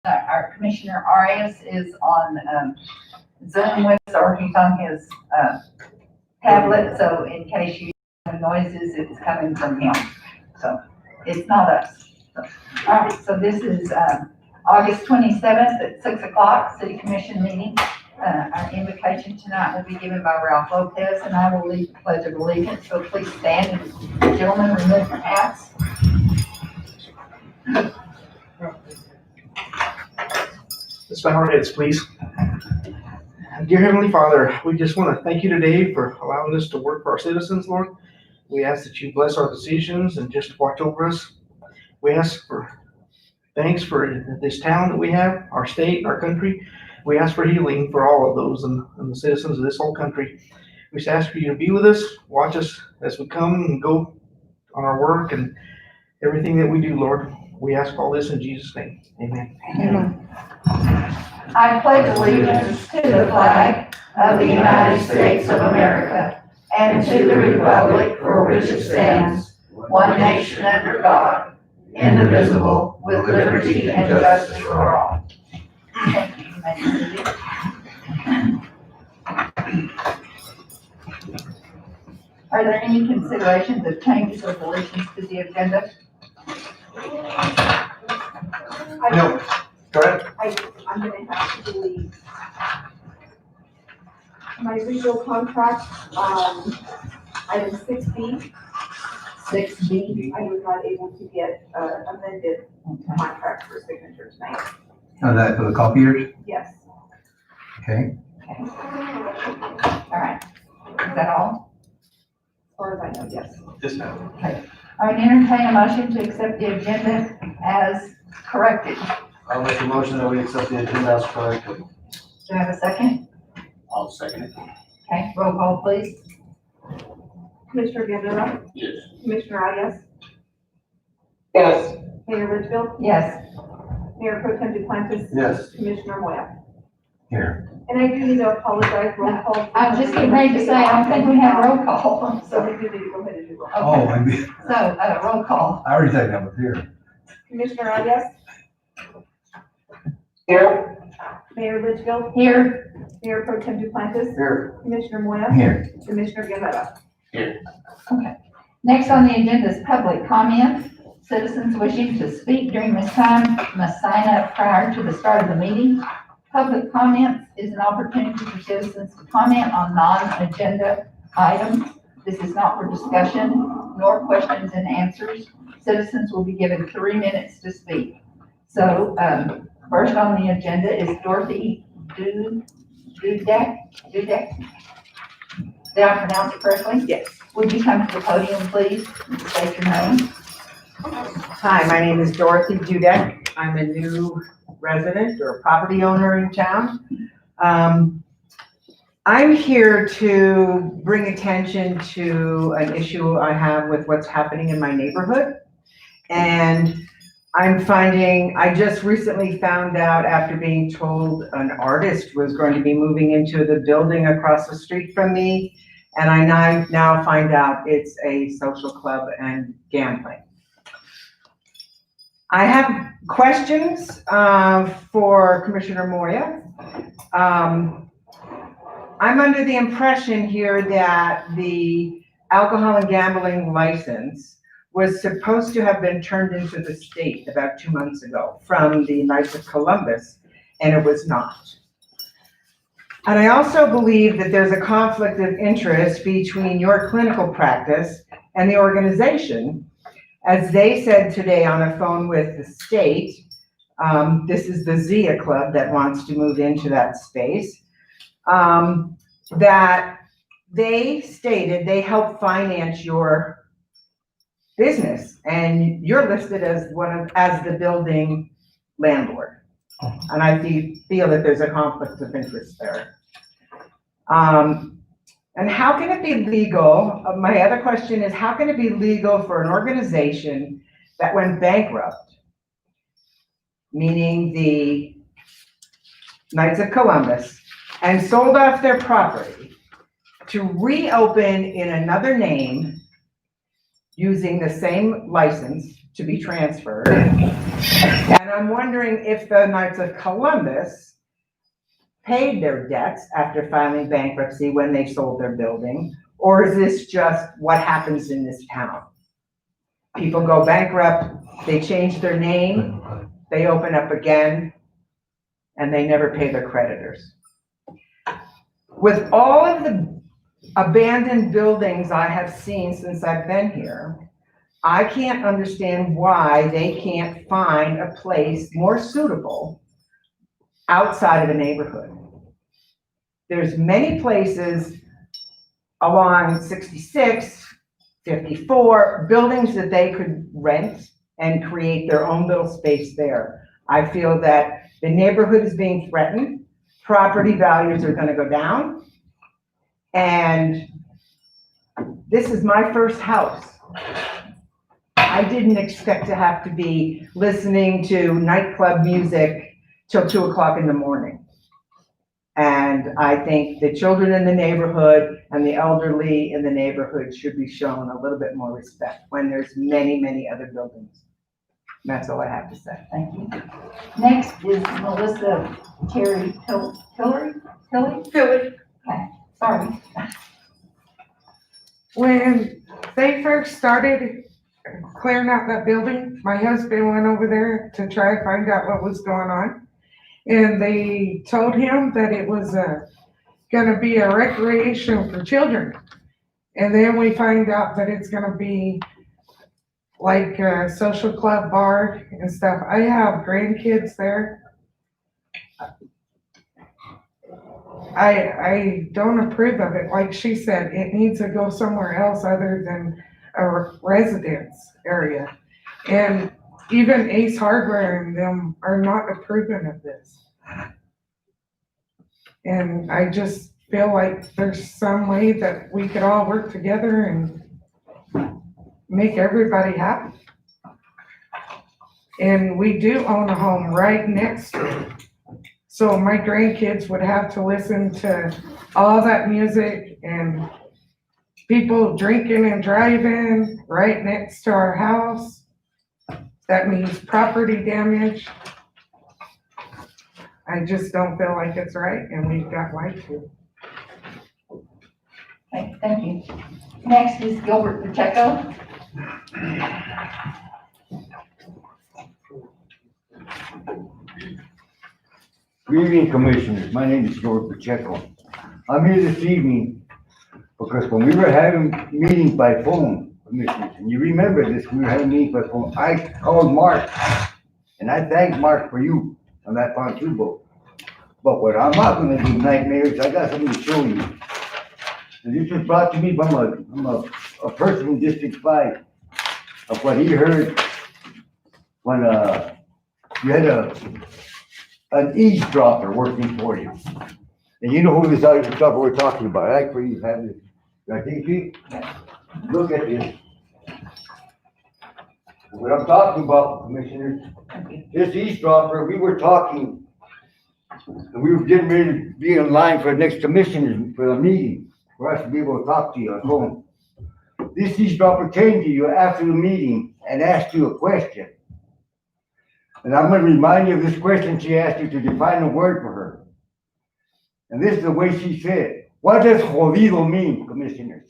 Our Commissioner Arias is on Zoom with us, or he's on his tablet, so in case you hear noises, it's coming from him. So it's not us. So, all right, so this is August 27th at 6 o'clock, City Commission meeting. Our invocation tonight will be given by Ralph Lopez, and I will lead the Pledge of Allegiance. So please stand, and gentlemen, remove your hats. Let's bow our heads, please. Dear Heavenly Father, we just want to thank you today for allowing us to work for our citizens, Lord. We ask that you bless our decisions and just watch over us. We ask for thanks for this town that we have, our state, our country. We ask for healing for all of those and the citizens of this whole country. We just ask for you to be with us, watch us as we come and go on our work and everything that we do, Lord. We ask all this in Jesus' name. Amen. Amen. I pledge allegiance to the flag of the United States of America and to the republic for which it stands, one nation under God, indivisible, with liberty and justice for all. Thank you. You may be seated. Are there any considerations of changes or deletions to the agenda? No, go ahead. I'm gonna have to delete my legal contract, item 6B. 6B. I was not able to get amended contract for signature tonight. Oh, that for the copiers? Yes. Okay. All right. Is that all? As far as I know, yes. Yes, ma'am. All right, entertain a motion to accept the agenda as corrected. I'll make a motion that we accept the agenda as corrected. Do I have a second? I'll second it. Okay, roll call, please. Commissioner Guerrero, Yes. Commissioner Arias, Yes. Mayor Litchfield, Yes. Mayor Pro Tem Duplantis, Yes. Commissioner Moya. Here. And I do need to apologize, roll call. I was just getting ready to say, I don't think we have roll call. So we do need to go ahead and do roll. Oh, Okay, I mean, so, roll call. I already said that was here. Commissioner Arias, Here. Mayor Litchfield, Here. Mayor Pro Tem Duplantis, Here. Commissioner Moya, Here. Commissioner Guerrero. Next on the agenda is public comment. Citizens wishing to speak during this time must sign up prior to the start of the meeting. Public comments is an opportunity for citizens to comment on non-agenda items. This is not for discussion nor questions and answers. Citizens will be given 3 minutes to speak. So, first on the agenda is Dorothy Dudek. Did I pronounce it correctly? Yes. Would you come to the podium, please, and state your name? Hi, my name is Dorothy Dudek. I'm a new resident or property owner in town. I'm here to bring attention to an issue I have with what's happening in my neighborhood. And I just recently found out after being told an artist was going to be moving into the building across the street from me. And I now find out it's a social club and gambling. I have questions for Commissioner Moya. I'm under the impression here that the alcohol and gambling license was supposed to have been turned into the state about 2 months ago from the Knights of Columbus, and it was not. And I also believe that there's a conflict of interest between your clinical practice and the organization. As they said today on a phone with the state, this is the Zia Club that wants to move into that space, that they stated they help finance your business, and you're listed as as the building landlord. And I feel that there's a conflict of interest there. And how can it be legal? My other question is, how can it be legal for an organization that went bankrupt, meaning the Knights of Columbus, and sold off their property to reopen in another name using the same license to be transferred And I'm wondering if the Knights of Columbus paid their debts after filing bankruptcy when they sold their building, or is this just what happens in this town? People go bankrupt, they change their name, they open up again, and they never pay their creditors. With all of the abandoned buildings I have seen since I've been here, I can't understand why they can't find a place more suitable outside of the neighborhood. There's many places along 66, 54, buildings that they could rent and create their own little space there. I feel that the neighborhood is being threatened, property values are gonna go down, and this is my first house. I didn't expect to have to be listening to nightclub music till 2 o'clock in the morning. And I think the children in the neighborhood and the elderly in the neighborhood should be shown a little bit more respect when there's many, many other buildings. And that's all I have to say. Thank you. Next is Melissa Terry Tillery? Okay, sorry. When they first started clearing out that building, my husband went over there to try to find out what was going on. And they told him that it was gonna be a recreation for children. And then we find out that it's gonna be like a social club bar and stuff. I have grandkids there. I don't approve of it. Like she said, it needs to go somewhere else other than a residence area. And even Ace Hardware and them are not approving of this. And I just feel like there's some way that we could all work together and make everybody happy. And we do own a home right next to it. So my grandkids would have to listen to all that music and people drinking and driving right next to our house. That means property damage. I just don't feel like it's right, and we've got right to. Okay, thank you. Next is Gilbert Pacheco. Good evening, Commissioners. My name is George Pacheco. I'm here this evening because when we were having meetings by phone, Commissioners, and you remember this, we were having meetings by phone, I called Mark, and I thanked Mark for you on that pontoon boat. But what I'm not gonna do tonight, Mayor, is I got something to show you. And this was brought to me by a person from District 5 of what he heard when you had an eavesdropper working for you. And you know who this eavesdropper we're talking about. I like for you to have this. I think you look at this. What I'm talking about, Commissioners, this eavesdropper, we were talking, and we were getting ready to be in line for the next commissioners for the meeting, for us to be able to talk to you on phone. This eavesdropper came to you after the meeting and asked you a question. And I'm gonna remind you of this question she asked you to define a word for her. And this is the way she said, what does jodido mean, Commissioners?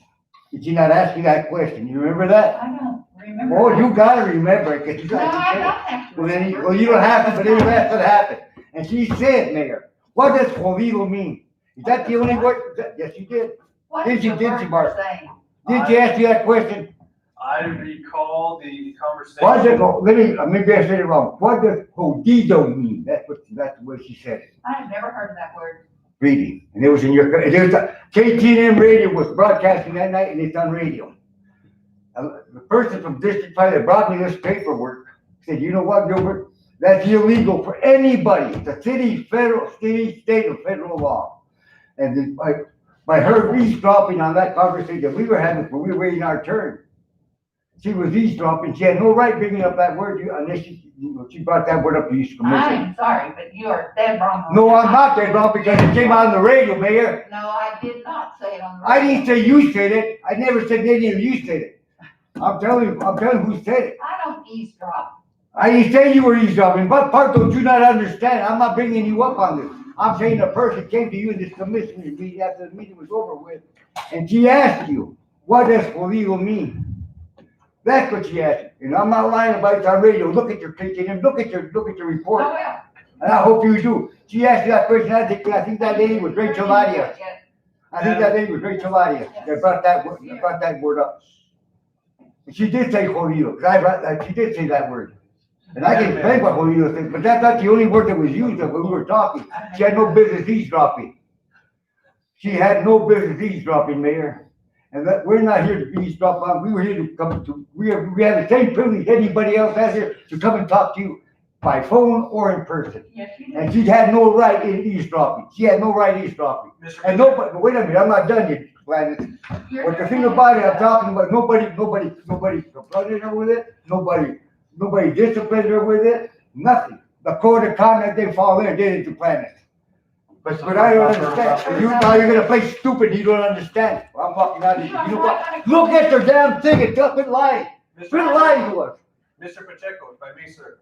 Did she not ask you that question? You remember that? I don't remember. Oh, you gotta remember it, 'cause you No, I got don't to have to. Well, then, remember. well, you don't have to, but anyway, that's what happened. And she said, Mayor, what does jodido mean? Is that the only word? Yes, you did. What Did is you- the did word you, Mark? you're saying? Did she ask you that question? I recall the conversation. What does, maybe I said it wrong. What does jodido mean? That's the way she said it. I have never heard that word. Reading. And it was in your, KTNM radio was broadcasting that night and it's on radio. The person from District 5 that brought me this paperwork said, you know what, Gilbert? That's illegal for anybody. It's a city, federal, state or federal law. And then by her eavesdropping on that conversation we were having when we were waiting our turn, she was eavesdropping. She had no right bringing up that word unless she brought that word up to you, Commissioner. I'm sorry, but you are dead wrong. on No, that. I'm not dead wrong because it came out on the radio, Mayor. No, I did not say it on the. I radio. didn't say you said it. I never said any of you said it. I'm telling you who said it. I don't eavesdrop. I didn't say you were eavesdropping, but part don't you not understand? I'm not bringing you up on this. I'm saying a person came to you in this commissioner's meeting after the meeting was over with, and she asked you, what does illegal mean? That's what she asked, and I'm not lying about it on radio. Look at your picture and look at your report, Oh, yeah. and I hope you do. She asked you that question. I think that lady was Rachel Adia. I think that lady was Rachel Adia that brought that word up. And she did say jodido, because she did say that word. And I can explain what jodido is, but that's not the only word that was used when we were talking. She had no business eavesdropping. She had no business eavesdropping, Mayor. And that, we're not here to eavesdrop on, we were here to come to, we have the same privilege anybody else has here to come and talk to you by phone or in person. Yes, you And she had no right in eavesdropping. She had no right eavesdropping. Mr. And nobody, wait a minute, I'm not done yet, Gladys. But the thing about it, I'm talking about nobody confronted her with it, nobody disciplined her with it, nothing. The code of conduct they follow there did it to Planet. But I don't understand. Now you're gonna play stupid, you don't understand. Well, I'm walking out of here. You know what? Look at their damn thing and quit lying. Quit lying to us. Mr. Pacheco, if I may, sir,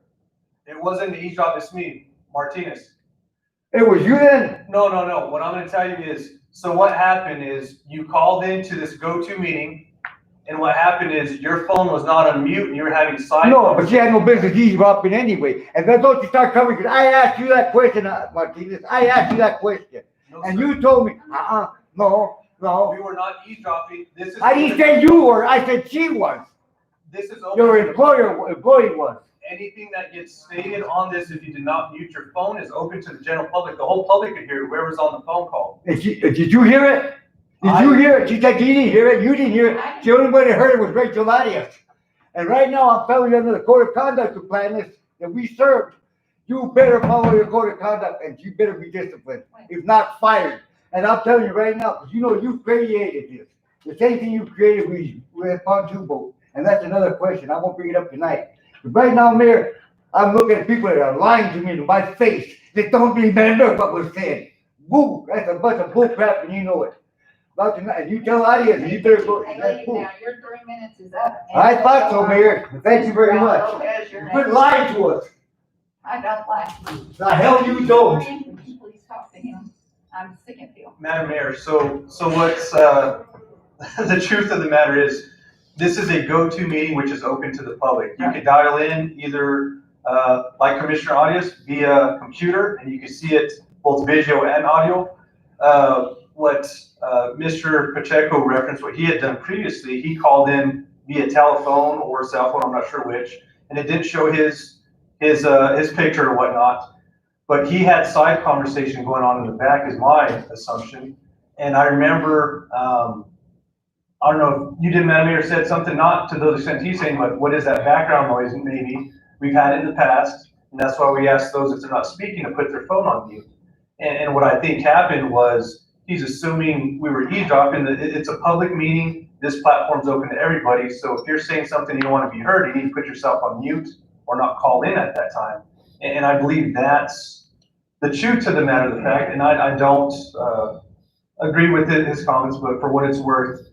it wasn't the eavesdrop, it's me, Martinez. It was you then? No. What I'm gonna tell you is, so what happened is you called into this go-to meeting, and what happened is your phone was not on mute and you were having side. No, but she had no business eavesdropping anyway. And then don't you start coming, because I asked you that question, Martinez. I asked you that question. No, And sir. you told me, no. We were not eavesdropping. This is. I didn't say you were, I said she was. This is open. Your to the- employee was. Anything that gets stated on this, if you did not mute your phone, is open to the general public. The whole public could hear whoever's on the phone call. Did you hear it? Did you hear it? She said you didn't hear it, you didn't hear it. The only one that heard it was Rachel Arias. And right now, I'm telling you under the code of conduct of Planet that we served, you better follow your code of conduct and you better be disciplined, if not fired. And I'm telling you right now, because you know you created this. The same thing you created with a pontoon boat. And that's another question. I won't bring it up tonight. But right now, Mayor, I'm looking at people that are lying to me to my face. They don't remember what was said. Boo, that's a bunch of bull crap and you know it. About tonight, you tell Arias, you better go. Hey, That's leave cool. now, your 3 minutes is up. I thought so, Mayor. Thank you very much. Lopez, your Quit next. lying to us. I don't like you. The hell you don't. Would you please talk to him? I'm sick of him. Madam Mayor, so what's, the truth of the matter is, this is a go-to meeting which is open to the public. You can dial in either, like Commissioner Arias, via computer, and you can see it both visual and audio. What Mr. Pacheco referenced, what he had done previously, he called in via telephone or cell phone, I'm not sure which, and it didn't show his picture or whatnot. But he had side conversation going on in the back, is my assumption. And I remember, I don't know, if you did, Madam Mayor, said something not to those extent he's saying, but what is that background noise? Maybe we've had it in the past, and that's why we ask those if they're not speaking to put their phone on mute. And what I think happened was he's assuming we were eavesdropping. It's a public meeting. This platform's open to everybody. So if you're saying something you don't want to be heard, you need to put yourself on mute or not call in at that time. And I believe that's the truth to the matter of the fact. And I don't agree with his comments, but for what it's worth,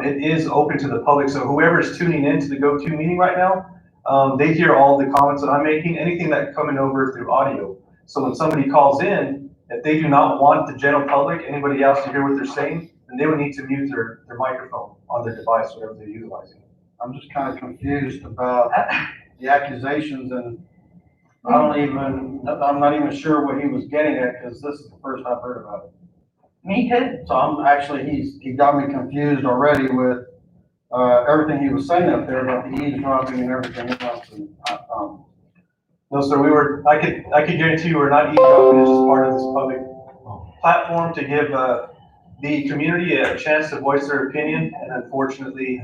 it is open to the public. So whoever's tuning in to the go-to meeting right now, they hear all the comments that I'm making, anything that's coming over through audio. So when somebody calls in, if they do not want the general public, anybody else to hear what they're saying, then they would need to mute their microphone on their device, whatever they're utilizing. I'm just kind of confused about the accusations, and I'm not even sure what he was getting at, because this is the first I've heard about it. Me too. So I'm actually, he got me confused already with, everything he was saying up there about the eavesdropping and everything else, and, No, sir, I could guarantee you we're not eavesdropping. It's just part of this public platform to give, the community a chance to voice their opinion. And unfortunately,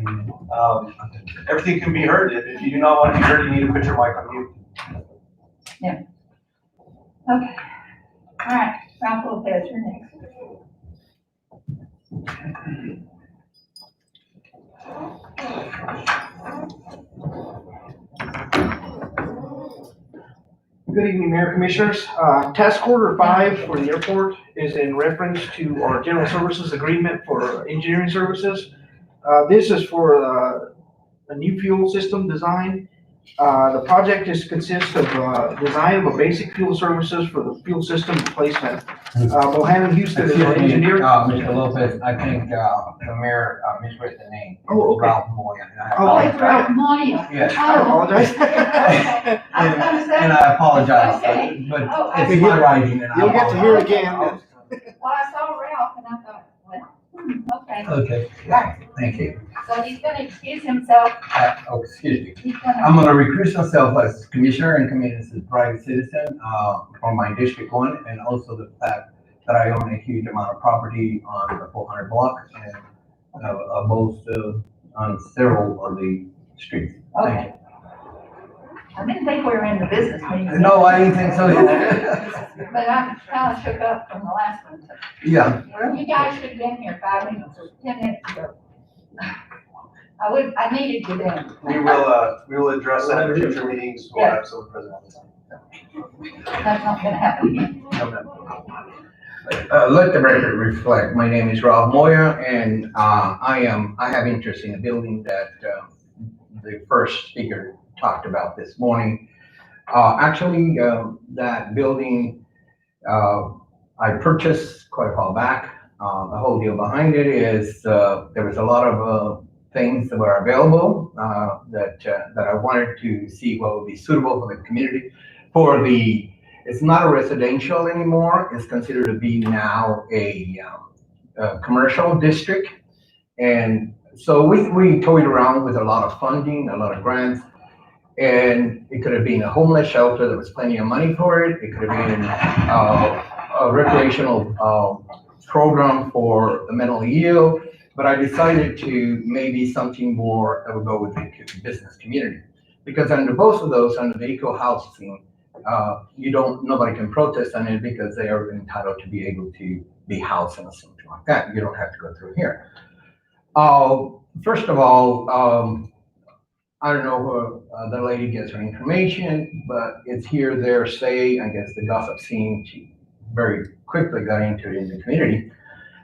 everything can be heard. If you do not want to be heard, you need to put your mic on mute. Okay. All right, Ralph Lopez, you're next. Good evening, Mayor Commissioners. Task Order 5 for the airport is in reference to our general services agreement for engineering services. This is for a new fuel system design The project consists of, design of a basic fuel services for the fuel system replacement. Bohannon Houston is our Excuse me, engineer. Mr. Lopez, I think, the mayor, misread the name. Oh, okay. Ralph Moya. And I Oh, apologize. Ralph Moya. Yes, I apologize. Okay. I was gonna say. and I apologize, Okay. but Oh, I- it's my writing and I You'll get to hear it apologize. again. Well, I saw Ralph and I thought, well, okay. Okay, yeah, thank you. So he's gonna excuse himself. Oh, excuse me. He's gonna. I'm gonna recuse myself as commissioner and come in as a private citizen, for my District 1, and also the fact that I own a huge amount of property on the 400 block and, both, on several of the streets. Thank Okay. I didn't think we were in the business you. meeting. No, I didn't think so either. But I'm kind of shook up from the last one. So, Yeah, you guys should have been here 5 minutes or 10 minutes ago. I needed you then. We will address that in future meetings. We'll have someone present at the time. That's not gonna happen again. No, ma'am. let the record reflect, my name is Ralph Moya, and, I have interest in a building that, the first speaker talked about this morning. Actually, that building, I purchased quite a while back. The whole deal behind it is, there was a lot of, things that were available, that I wanted to see what would be suitable for the community. It's not a residential anymore, it's considered to be now a commercial district. And so we toyed around with a lot of funding, a lot of grants, and it could have been a homeless shelter, there was plenty of money for it. It could have been a recreational program for the mentally ill, but I decided to maybe something more that would go with the business community. Because under both of those, under the eco housing, nobody can protest on it because they are entitled to be able to be housed and something like that. You don't have to go through here. First of all, I don't know where the lady gets her information, but it's here, there, say, I guess the gossip scene, she very quickly got into it in the community.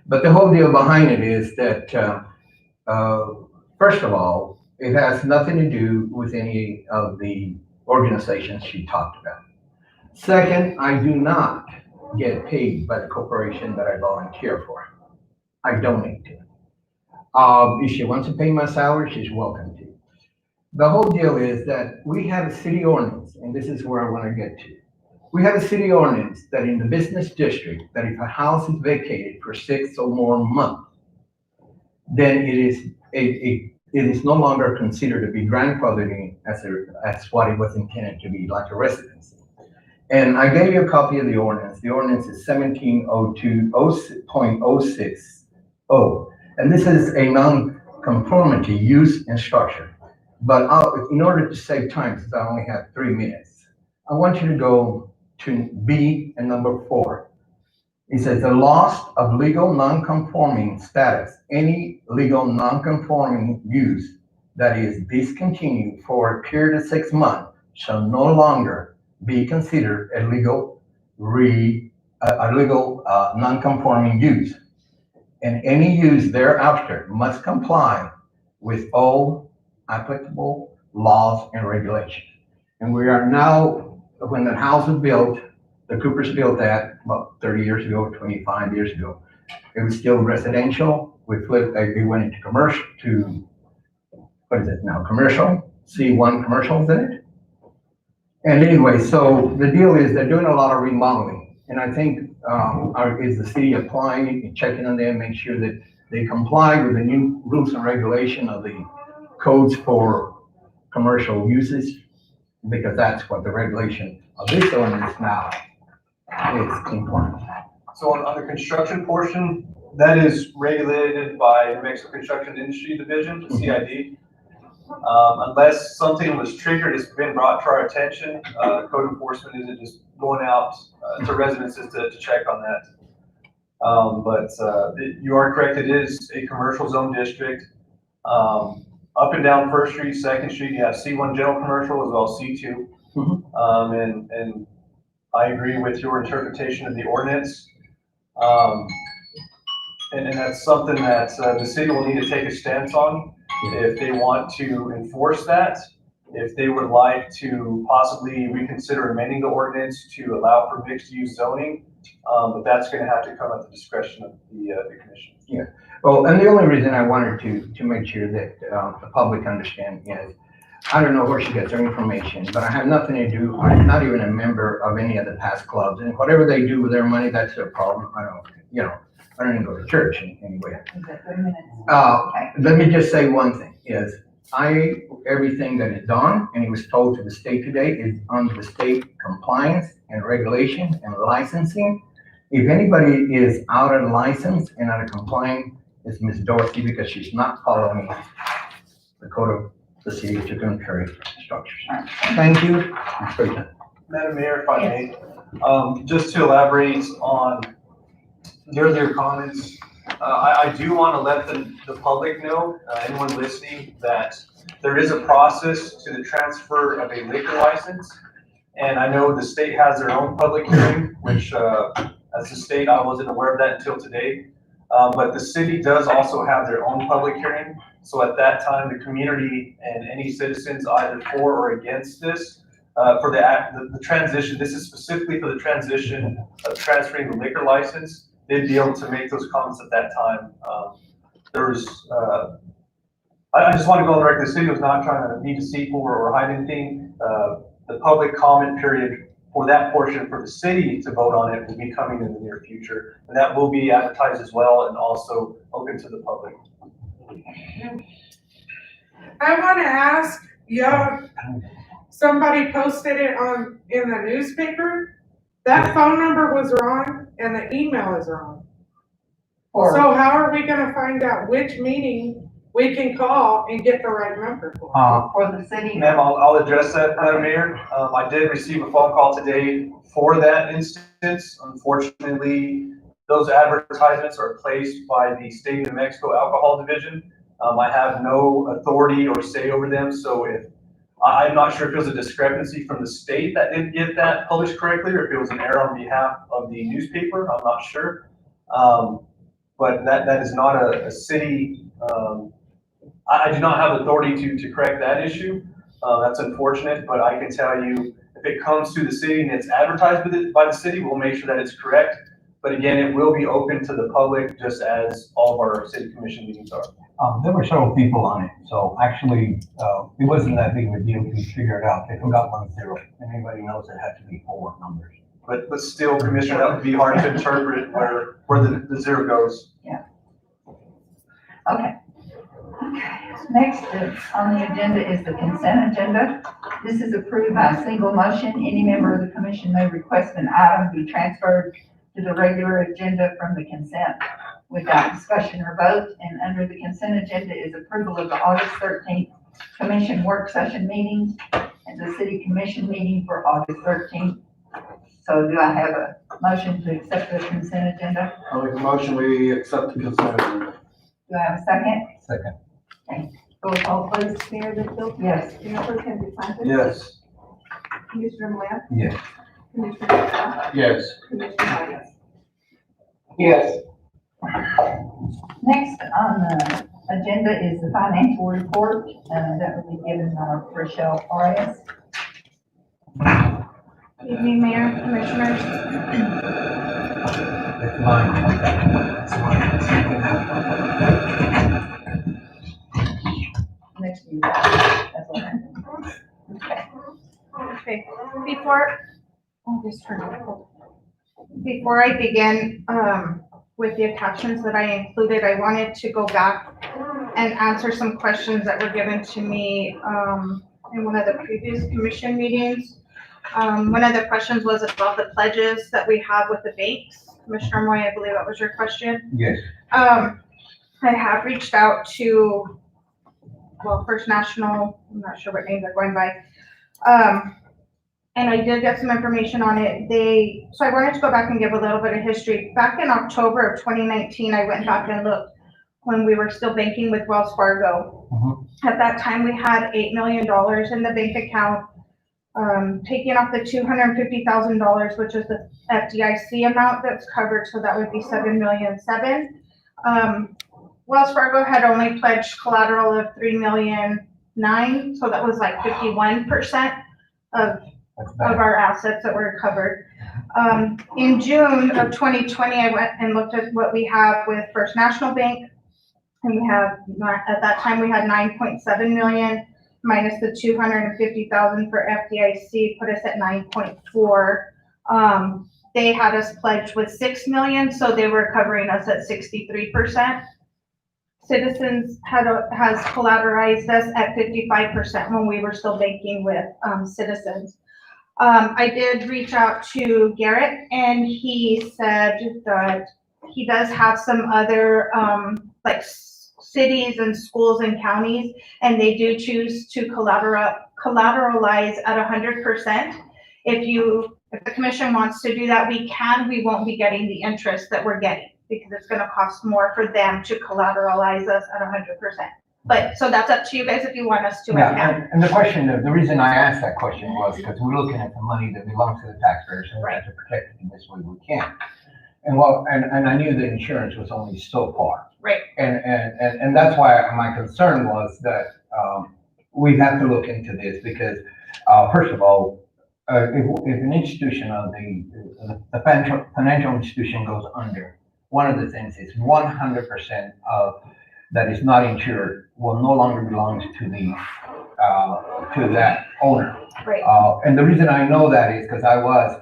But the whole deal behind it is that, first of all, it has nothing to do with any of the organizations she talked about. Second, I do not get paid by the corporation that I volunteer for. I donate to. If she wants to pay my salary, she's welcome to. The whole deal is that we have a city ordinance, and this is where I want to get to. We have a city ordinance that in the business district, that if a house is vacated for 6 or more months, then it is no longer considered to be grandfathered in as what it was intended to be, like a residence. And I gave you a copy of the ordinance. The ordinance is 1702.060. And this is a non-conformity use and structure. But in order to save time, since I only have 3 minutes, I want you to go to B and number 4. It says the loss of legal non-conforming status. Any legal non-conforming use that is discontinued for a period of 6 months shall no longer be considered a legal non-conforming use. And any use thereafter must comply with all applicable laws and regulations. And we are now, when the house was built, the Coopers built that about 30 years ago, 25 years ago. It was still residential. We went into commercial what is it now? Commercial, C1 commercials in it. And anyway, so the deal is they're doing a lot of remodeling. And I think, is the city applying and checking on them, make sure that they comply with the new rules and regulation of the codes for commercial uses, because that's what the regulation of this ordinance now is important. So on the construction portion, that is regulated by New Mexico Construction Industry Division, the CID. Unless something was triggered, it's been brought to our attention, code enforcement isn't just going out to residences to check on that. But you are correct, it is a commercial zone district. Up and down First Street, Second Street, you have C1 general commercial as well as C2. And I agree with your interpretation of the ordinance. And that's something that the city will need to take a stance on if they want to enforce that. if they would like to possibly reconsider amending the ordinance to allow for mixed-use zoning. But that's gonna have to come at the discretion of the commission. Well, and the only reason I wanted to make sure that, the public understand is, I don't know where she gets her information, but I have nothing to do, I'm not even a member of any of the past clubs, and whatever they do with their money, that's their problem. I don't even go to church anyway. Is that 3 minutes? Okay. Let me just say one thing, is everything that is done, and it was told to the state today, is under the state compliance and regulation and licensing. If anybody is out of license and out of compliance, it's Ms. Dorsey, because she's not following the code of the city of Tucumcari structures. Thank you. Madam Mayor, if I may, just to elaborate on the earlier comments, I do want to let the public know, anyone listening, that there is a process to the transfer of a liquor license. And I know the state has their own public hearing, which, as the state, I wasn't aware of that until today. But the city does also have their own public hearing. So at that time, the community and any citizens either for or against this, for the transition, this is specifically for the transition of transferring the liquor license, they'd be able to make those comments at that time. I just want to go on the record, the city was not trying to be deceitful or hide anything. The public comment period for that portion for the city to vote on it will be coming in the near future. And that will be advertised as well and also open to the public. I want to ask, somebody posted it in the newspaper. That phone number was wrong and the email is wrong. So how are we gonna find out which meeting we can call and get the right number for? For the city. Ma'am, I'll address that, Madam Mayor. I did receive a phone call today for that instance. Unfortunately, those advertisements are placed by the State of New Mexico Alcohol Division. I have no authority or say over them, so I'm not sure if it was a discrepancy from the state that didn't get that published correctly, or if it was an error on behalf of the newspaper, I'm not sure. But that is not a city, I do not have authority to correct that issue. That's unfortunate, but I can tell you, if it comes to the city and it's advertised by the city, we'll make sure that it's correct. But again, it will be open to the public, just as all of our city commission meetings are. There were several people on it, so actually, it wasn't that big of a deal to figure it out. They forgot 10, and anybody knows it had to be 4 numbers. But still, Commissioner, that would be hard to interpret where the zero goes. Yeah. Okay. Next on the agenda is the consent agenda. This is approved by a single motion. Any member of the commission may request an item be transferred to the regular agenda from the consent without discussion or vote. And under the consent agenda is approval of the August 13th commission work session meetings and the city commission meeting for August 13th. So do I have a motion to accept the consent agenda? I'll make a motion, we accept the consent agenda. Do I have a second? Second. Okay. Roll call, please. Mayor Litchfield? Yes. Mayor Pro Tem DeSantis? Yes. Commissioner Moya? Yes. Commissioner Evans? Yes. Commissioner Reyes? Yes. Next on the agenda is the financial report, that will be given by Rochelle Arias. Good evening, Mayor, Commissioners. It's mine. It's mine. Next to you. That's what I'm. Okay. Okay, before I begin, with the attachments that I included, I wanted to go back and answer some questions that were given to me, in one of the previous commission meetings. One of the questions was about the pledges that we have with the banks. Commissioner Moy, I believe that was your question. Yes. I have reached out to, First National, I'm not sure what names they're going by. And I did get some information on it. So I wanted to go back and give a little bit of history. Back in October of 2019, I went back and looked when we were still banking with Wells Fargo. Mm-hmm. At that time, we had $8 million in the bank account. Taking off the $250,000, which is the FDIC amount that's covered, so that would be $7.7 million. Wells Fargo had only pledged collateral of $3 million 9, so that was like 51% of That's of better. our assets that were covered. In June of 2020, I went and looked at what we have with First National Bank. And we have, at that time, we had 9.7 million minus the 250,000 for FDIC, put us at 9.4. They had us pledged with 6 million, so they were covering us at 63%. Citizens has collateralized us at 55% when we were still banking with Citizens. I did reach out to Garrett, and he said that he does have some other like cities and schools and counties, and they do choose to collateralize at 100%. If the commission wants to do that, we can. We won't be getting the interest that we're getting because it's going to cost more for them to collateralize us at 100%. But, so that's up to you guys if you want us to. Yeah, and the question, the reason I asked that question was because we're looking at the money that belongs to the taxpayers and we have to protect it in this way we can. And and I knew the insurance was only so far. Right. And that's why my concern was that, we have to look into this because, first of all, if an institution of the financial institution goes under, one of the things is 100% of that is not insured will no longer belong to that owner. Right. And the reason I know that is because I was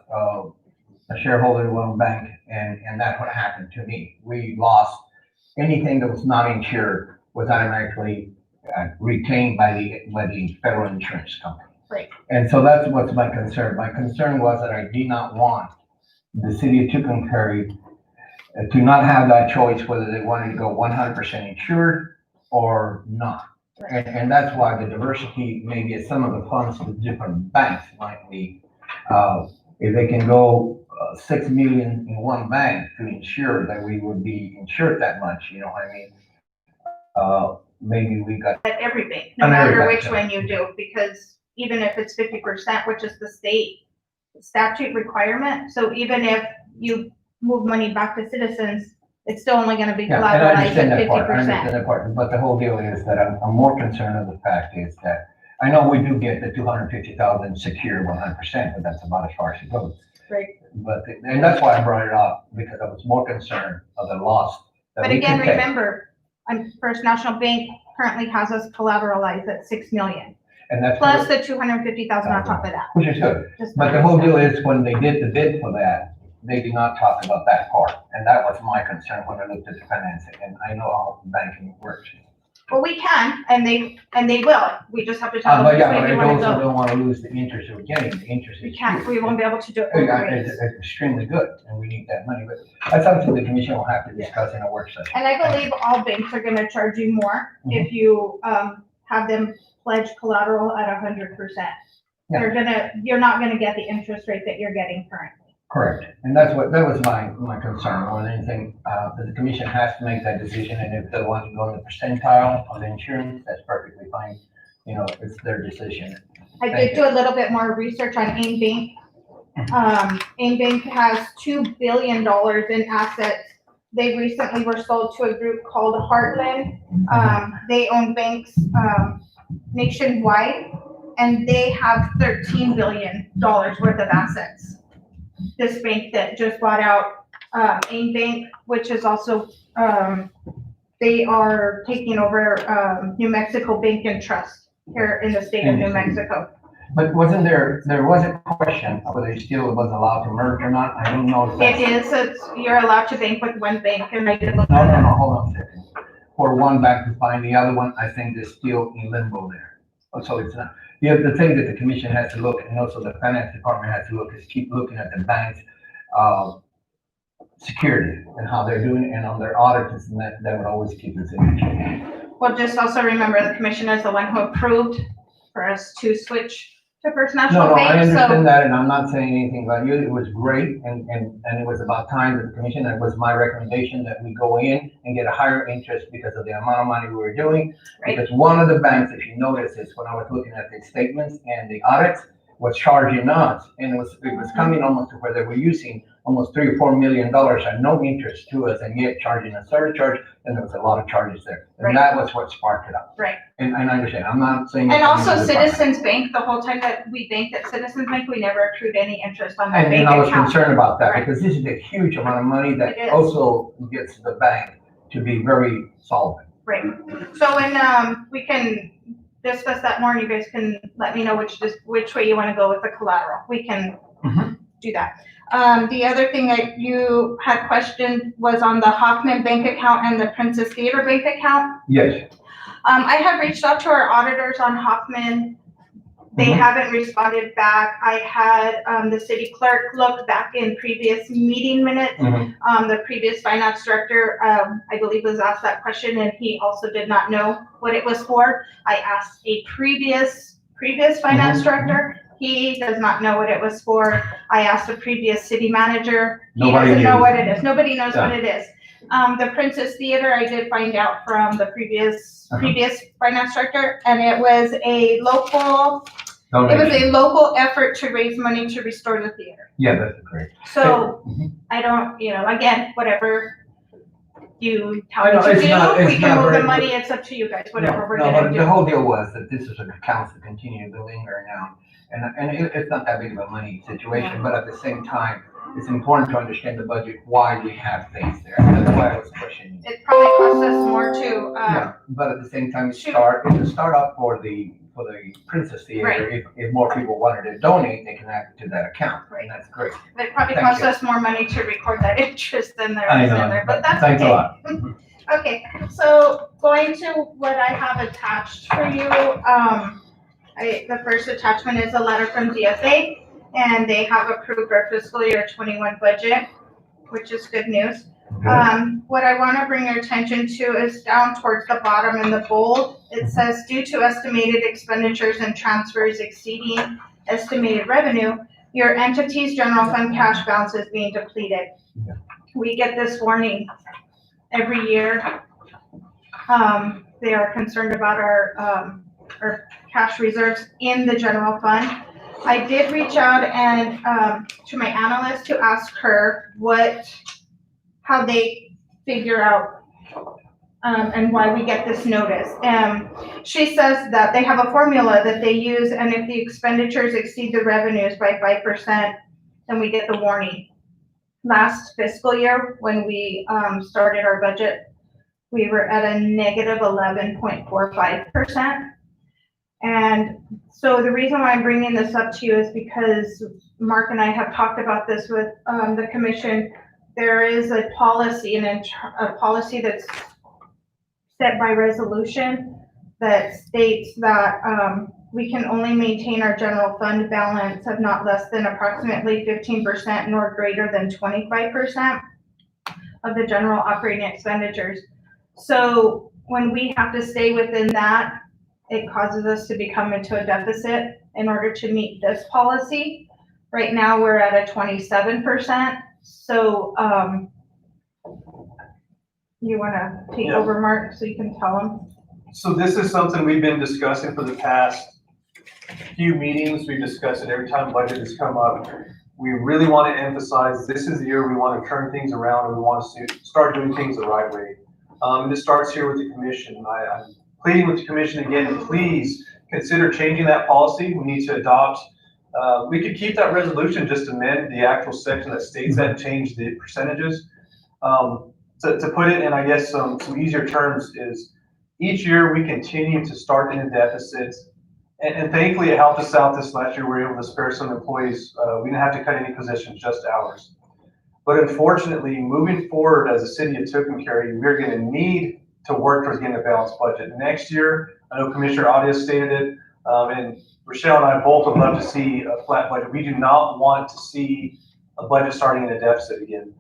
a shareholder in one bank, and that's what happened to me. We lost anything that was not insured was automatically retained by the federal insurance company. Right. And so that's what's my concern. My concern was that I did not want the city of Tucumcari to not have that choice whether they wanted to go 100% insured or not. Right. And that's why the diversity, maybe at some of the funds with different banks might be, if they can go 6 million in one bank to ensure that we would be insured that much, you know what I mean? Maybe we got. At every bank, no On every matter bank, which yeah. one you do, because even if it's 50%, which is the state statute requirement, so even if you move money back to Citizens, it's still only gonna be Yeah, and I collateralized understand at that part, I 50%. understand that part, but the whole deal is that I'm more concerned of the fact is that I know we do get the 250,000 secure 100%, but that's about as far as it goes. Right. But, and that's why I brought it up, because I was more concerned of the loss that But we again, could take. remember, First National Bank currently has us collateralized at 6 million, And that's. plus the 250,000 on top of that. Which is good, Just but the whole deal is when they did the bid for that, they did not talk about that part. And that was my concern when I looked at the financing, and I know how banking works. Well, we can, and they will, we just have to tell them But which yeah, way but we I wanna also go. don't want to lose the interest we're getting, the interest is. We can't, we won't be able to do it huge. both It's ways. it's extremely good, and we need that money, but that's something the commission will have to discuss in a work session. And I believe all banks are gonna charge you more if you, have them pledge collateral at 100%. You're not gonna get the interest rate that you're getting currently. Correct, and that was my concern more than anything, that the commission has to make that decision, and if they want to go in the percentile of the insurance, that's perfectly fine. You know, it's their decision. I did do a little bit more research on AIM Bank. AIM Bank has $2 billion in assets. They recently were sold to a group called Heartland. They own banks nationwide, and they have $13 billion worth of assets. This bank that just bought out AIM Bank, which is also, they are taking over New Mexico Bank and Trust here in the state of New Mexico. But wasn't there was a question whether it still was allowed to merge or not? I don't know if that's. It is, you're allowed to bank with one bank, and I did look No, at that. hold on a second. For one bank to find the other one, I think they're still in limbo there. So it's not, the thing that the commission has to look, and also the finance department has to look, is keep looking at the bank's, security and how they're doing, and on their auditors, and that would always keep us in check. Well, just also remember, the commission is the one who approved for us to switch to First National No, I Bank, understand so. that, and I'm not saying anything about you. It was great, and it was about time that the commission, that was my recommendation, that we go in and get a higher interest because of the amount of money we were doing. Right. Because one of the banks, if you notice, is when I was looking at the statements and the audits, was charging us, and it was coming almost to where they were using almost $3 or $4 million at no interest to us, and yet charging a surcharge, and there was a lot of charges there. Right. And that was what sparked it up. Right. And I understand, I'm not saying. And it's also only the department. Citizens Bank, the whole time that we banked at Citizens Bank, we never accrued any interest on that And bank I was account. concerned about that, Right. because this is a huge amount of money that It is. also gets the bank to be very solvent. Right. So when, we can discuss that more, and you guys can let me know which way you wanna go with the collateral. We can Mhm. do that. The other thing that you had questioned was on the Hoffman Bank account and the Princess Theater Bank account. Yes. I have reached out to our auditors on Hoffman. They Mhm. haven't responded back. I had, the city clerk look back in previous meeting minutes. Mhm. The previous finance director, I believe was asked that question, and he also did not know what it was for. I asked a previous finance Mhm. director. He does not know what it was for. I asked a previous city manager. He Nobody doesn't know knew. what it is. Nobody knows what Yeah. it is. The Princess Theater, I did find out from the previous finance director, and it was a local effort to raise money to restore the theater. Yeah, that's great. So Mhm. I don't, again, whatever you tell I me know, to it's not- do, it's we can not move the very- money, it's up to you guys, whatever we're No, gonna but do. the whole deal was that this is an account that continue to linger now. And it's not that big of a money situation, but at the same time, it's important to understand the budget, why we have things there. That's why I was questioning. It probably costs us more to, Yeah, but at the same time, it's shoot. a start up for the Princess Theater. If more people wanted to donate, they can add it to that account, and that's great. it probably Thank costs you. us more money to record that interest than there I is in know, there, but that's thanks a okay. lot. Okay, so going to what I have attached for you, the first attachment is a letter from DFA, and they have approved our fiscal year 21 budget, which is good news. What I want to bring your attention to is down towards the bottom in the bold. It says, due to estimated expenditures and transfers exceeding estimated revenue, your entity's general fund cash balance is being depleted. Yeah. We get this warning every year. They are concerned about our cash reserves in the general fund. I did reach out and, to my analyst to ask her how they figure out, and why we get this notice. She says that they have a formula that they use, and if the expenditures exceed the revenues by 5%, then we get the warning. Last fiscal year, when we, started our budget, we were at a negative 11.45%. And so the reason why I'm bringing this up to you is because Mark and I have talked about this with, the commission. There is a policy, a policy that's set by resolution that states that, we can only maintain our general fund balance of not less than approximately 15% nor greater than 25% of the general operating expenditures. So when we have to stay within that, it causes us to become into a deficit in order to meet this policy. Right now, we're at a 27%. So, you wanna take Yeah. over, Mark, so you can tell them? So this is something we've been discussing for the past few meetings. We discuss it every time budget has come up. We really want to emphasize this is the year we want to turn things around and we want to start doing things the right way. And this starts here with the commission. I'm pleading with the commission again, please consider changing that policy. We need to adopt, we could keep that resolution, just amend the actual section that states that and change the percentages. To put it in, I guess, some easier terms is each year we continue to start in a deficit. And thankfully it helped us out this last year. We were able to spare some employees. We didn't have to cut any positions, just ours. But unfortunately, moving forward as a city of Tucumcari, we're going to need to work towards getting a balanced budget. Next year, I know Commissioner Audias stated it, and Rochelle and I both would love to see a flat budget. We do not want to see a budget starting in a deficit again.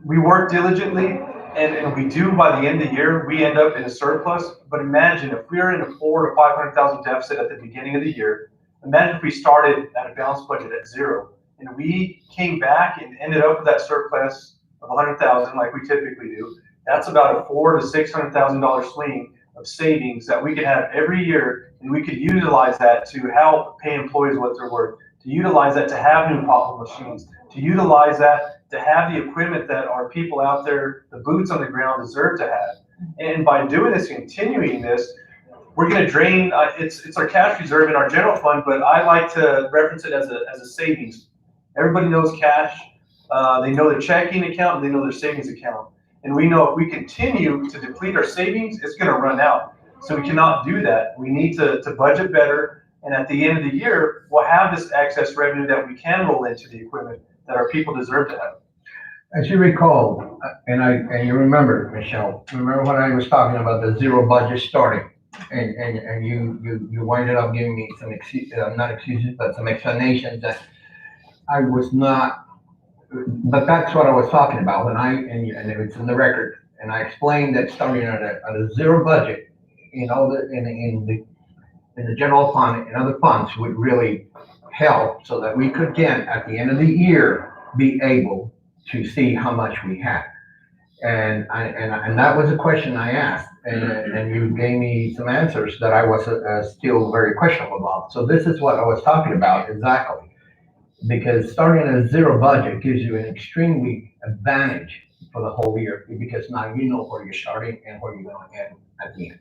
We work diligently, and we do by the end of the year, we end up in a surplus. But imagine if we are in a $400,000 to $500,000 deficit at the beginning of the year. Imagine if we started at a balanced budget at zero, and we came back and ended up with that surplus of $100,000 like we typically do. That's about a $400,000 to $600,000 swing of savings that we could have every year, and we could utilize that to help pay employees what they're worth, to utilize that to have new pothole machines, to utilize that to have the equipment that our people out there, the boots on the ground, deserve to have. And by doing this, continuing this, we're going to drain, it's our cash reserve in our general fund, but I like to reference it as a savings. Everybody knows cash. They know their checking account, and they know their savings account. And we know if we continue to deplete our savings, it's going to run out. So we cannot do that. We need to budget better. And at the end of the year, we'll have this excess revenue that we can roll into the equipment that our people deserve to have. As you recall, and you remember, Michelle, remember when I was talking about the zero budget starting? And you winded up giving me some not excuses, but some explanations that I was not, but that's what I was talking about when and it's in the record. And I explained that starting at a zero budget in the general fund and other funds would really help so that we could then, at the end of the year, be able to see how much we had. And that was a question I asked, and you gave me some answers that I was still very questionable about. So this is what I was talking about exactly, because starting at a zero budget gives you an extremely advantage for the whole year, because now you know where you're starting and where you're going to end at the end.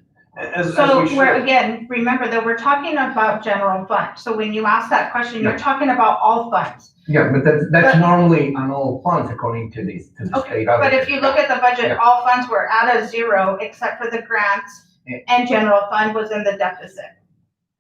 So we're, again, remember that we're talking about general fund. So when you ask that question, you're talking about all funds. Yeah, but that's normally on all funds according to the Okay, state. but if you look at the budget, all funds were at a zero except for the grants, and general fund was in the deficit.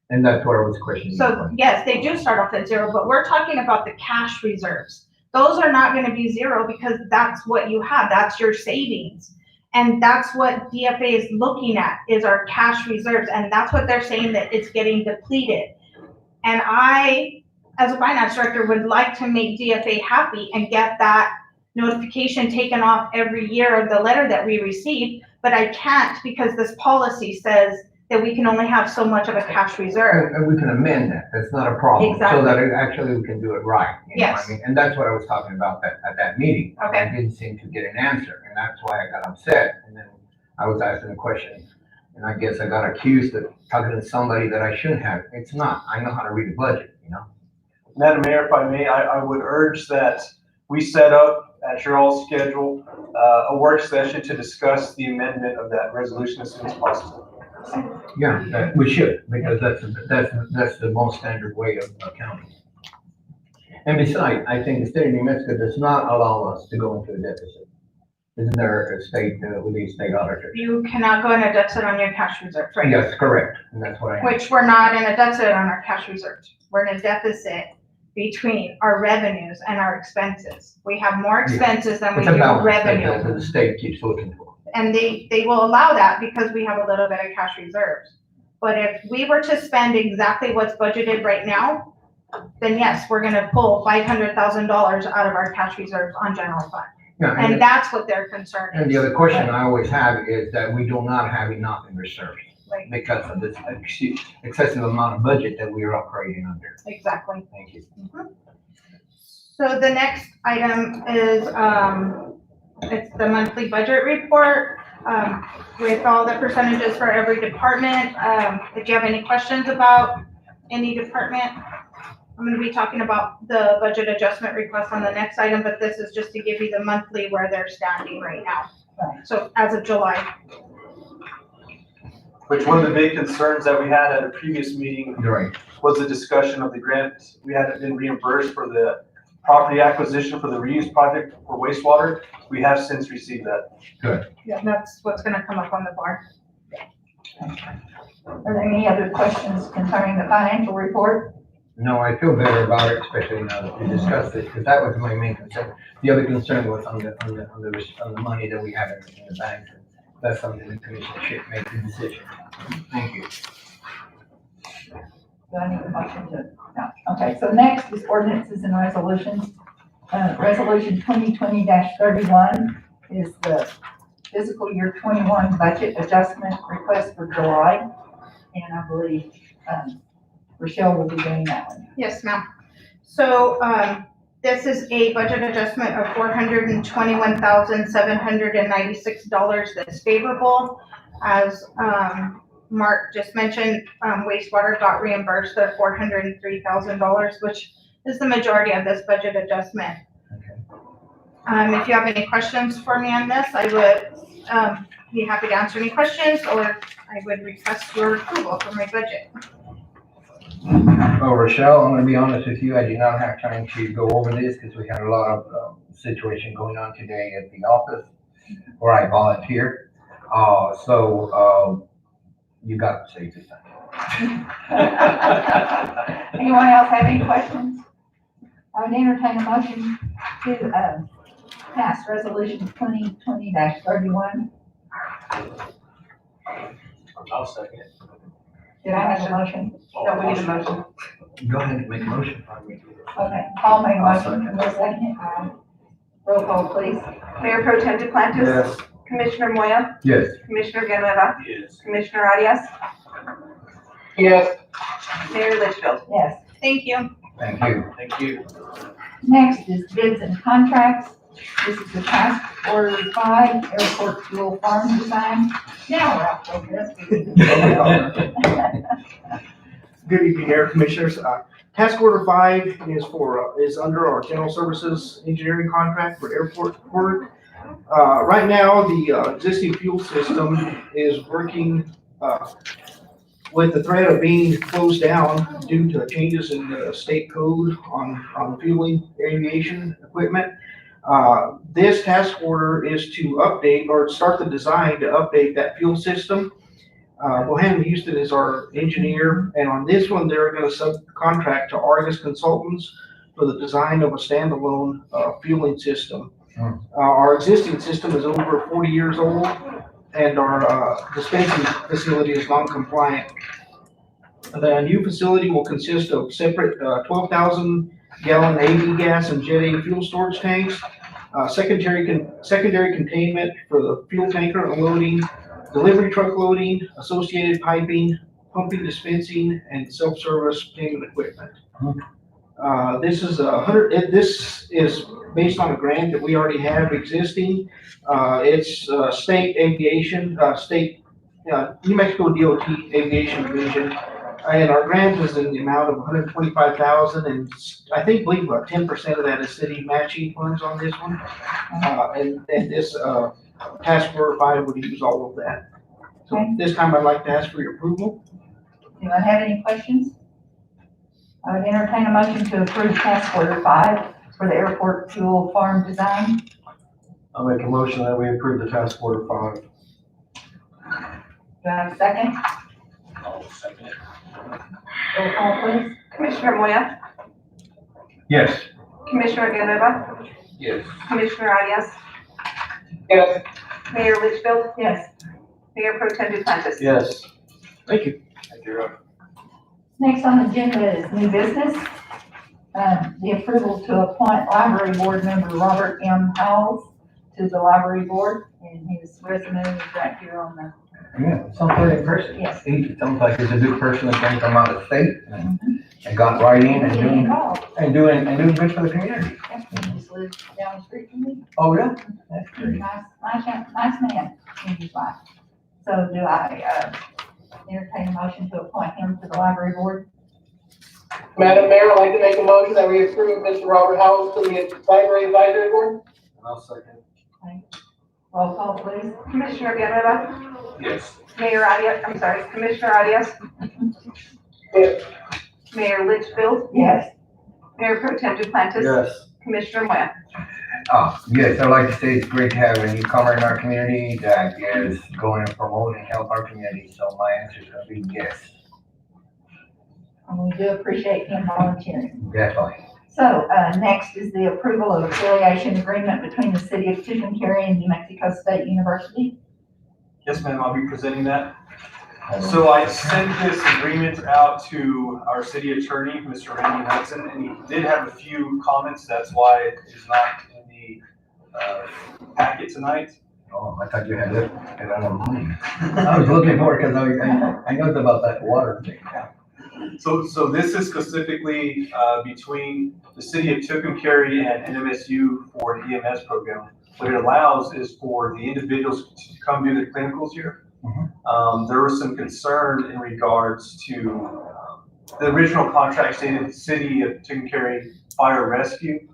And that's where I was questioning. So yes, they do start off at zero, but we're talking about the cash reserves. Those are not gonna be zero because that's what you have, that's your savings. And that's what DFA is looking at, is our cash reserves, and that's what they're saying, that it's getting depleted. And I, as a finance director, would like to make DFA happy and get that notification taken off every year of the letter that we receive, but I can't because this policy says that we can only have so much of a cash reserve. And we can amend that, that's not a problem. Exactly. So that we can do it right. You know what Yes. I mean? And that's what I was talking about at that meeting. Okay. I didn't seem to get an answer, and that's why I got upset. And then I was asking a question, and I guess I got accused of talking to somebody that I shouldn't have. It's not, I know how to read a budget, you know? Madam Mayor, if I may, I would urge that we set up at your all schedule a work session to discuss the amendment of that resolution as soon as possible. Yeah, we should, because that's the most standard way of accounting. And besides, I think the state of New Mexico does not allow us to go into a deficit. Isn't there a state, with the state auditor? You cannot go in a deficit on your cash reserves, right? Yes, correct, and that's what I. Which we're not in a deficit on our cash reserves. We're in a deficit between our revenues and our expenses. We have more expenses than we It's a do balance revenue. that the state keeps looking for. And they will allow that because we have a little bit of cash reserves. But if we were to spend exactly what's budgeted right now, then yes, we're gonna pull $500,000 out of our cash reserves on general fund. Yeah, And that's what their concern is. and the other question I always have is that we do not have enough in reserves Right, because of this excessive amount of budget that we are operating under. exactly. Thank you. So the next item is, it's the monthly budget report, with all the percentages for every department. If you have any questions about any department, I'm gonna be talking about the budget adjustment request on the next item, but this is just to give you the monthly where they're standing right now. So as of July. Which one of the big concerns that we had at a previous meeting Right. was the discussion of the grant. We hadn't been reimbursed for the property acquisition for the reuse project for wastewater. We have since received that. Yeah, that's what's gonna come up on the bar. Are there any other questions concerning the financial report? No, I feel better about it, especially now that we discussed it, because that was my main concern. The other concern was on the money that we have in the bank. That's something the commission should make the decision. Thank you. Do I need a motion to, no, okay, so next is ordinances and resolutions. Resolution 2020-31 is the fiscal year 21 budget adjustment request for July. And I believe, Rochelle will be doing that one. Yes, ma'am. So, this is a budget adjustment of $421,796 that's favorable. As, Mark just mentioned, wastewater got reimbursed their $403,000, which is the majority of this budget adjustment. If you have any questions for me on this, I would, be happy to answer any questions, or I would request your approval for my budget. Well, Rochelle, I'm gonna be honest with you, I did not have time to go over this because we had a lot of situation going on today at the office where I volunteer. You got to say this time. Anyone else have any questions? I would entertain a motion to, pass resolution 2020-31. I'll second it. Did I have a motion? No, we need a motion. Go ahead and make a motion. Okay, Paul made a motion, we'll second it. Roll call, please. Mayor Pro Tem Duplantis. Yes. Commissioner Moya, Yes. Commissioner Villanueva, Yes. Commissioner Arias, Yes. Mayor Litchfield. Yes. Thank you. Thank you. Thank you. Next is bids and contracts. This is the task order 5, airport fuel farm design. Now we're out for this. Good evening, Mayor Commissioners. Task Order 5 is under our General Services Engineering contract for airport work. Right now, the existing fuel system is working with the threat of being closed down due to changes in the state code on fueling aviation equipment. This task order is to update or start the design to update that fuel system. Bohannon Houston is our engineer, and on this one, they're gonna subcontract to Argus Consultants for the design of a standalone fueling system. Our existing system is over 40 years old, and our dispensing facility is non-compliant. The new facility will consist of separate 12,000 gallon AV gas and Jet A fuel storage tanks, secondary containment for the fuel tanker unloading, delivery truck loading, associated piping, pumping, dispensing, and self-service payment equipment. This is based on a grant that we already have existing. It's state aviation, New Mexico DOT Aviation Division. And our grant is in the amount of $125,000, and I believe about 10% of that is city matching funds on this one. And this task order 5 would use all of that. So this time I'd like to ask for your approval. Anyone have any questions? I would entertain a motion to approve task order 5 for the airport fuel farm design. I'll make a motion that we approve the task order 5. Do I have a second? I'll second it. Roll call, please. Commissioner Moya, Yes. Commissioner Villanueva, Yes. Commissioner Arias, Yes. Mayor Litchfield, Yes. Mayor Pro Tem Duplantis. Yes. Thank you. Thank you. Next on the agenda is new business. The approval to appoint library board member Robert M. Howells to the library board, and his resume is right here on the, Yeah, sounds like a person. yes. He sounds like he's a good person that came from out of state and got right in and Getting doing involved. doing good for the community. He just lives down the street from me. Oh, yeah? That's He's a great. nice man in his life. So do I, entertain a motion to appoint him to the library board? Madam Mayor, I'd like to make a motion that we approve Mr. Robert Howells to the Library Advisory Board. I'll second. Roll call, please. Commissioner Villanueva, Yes. Mayor Arias, Commissioner Arias, Yes. Mayor Litchfield, Yes. Mayor Pro Tem Duplantis. Yes. Commissioner Moya. Yes, I'd like to say it's great to have a newcomer in our community that is going to promote and help our community. So my answer is going to be yes, And we do appreciate him volunteering. definitely. So, next is the approval of affiliation agreement between the city of Tucumcari and New Mexico State University. Yes, ma'am, I'll be presenting that. So I sent this agreement out to our city attorney, Mr. Randy Hudson, and he did have a few comments. That's why it is not in the packet tonight. Oh, I thought you had it. And I was looking for it because I know about that water thing. So this is specifically between the city of Tucumcari and NMSU for the EMS program. What it allows is for the individuals to come do their clinicals here. There was some concern in regards to the original contract stated the city of Tucumcari Fire Rescue.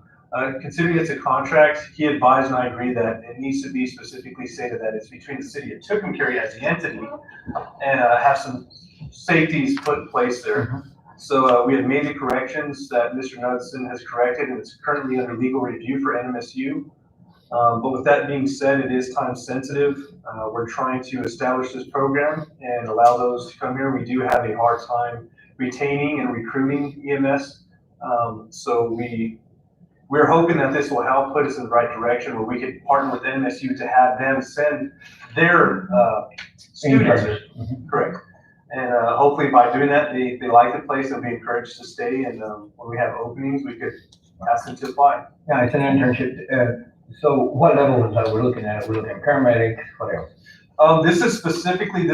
Considering it's a contract, he advised and I agree that it needs to be specifically stated that it's between the city of Tucumcari as the entity and have some safeties put in place there. So we have made the corrections that Mr. Knudsen has corrected, and it's currently under legal review for NMSU. But with that being said, it is time sensitive. We're trying to establish this program and allow those to come here. We do have a hard time retaining and recruiting EMS. So we're hoping that this will help put us in the right direction where we could partner with NMSU to have them send their students. Correct. And hopefully by doing that, they like the place, they'll be encouraged to stay. And when we have openings, we could ask them to apply. Yeah, it's an internship. So what levels are we looking at? We're looking at paramedics, what else? This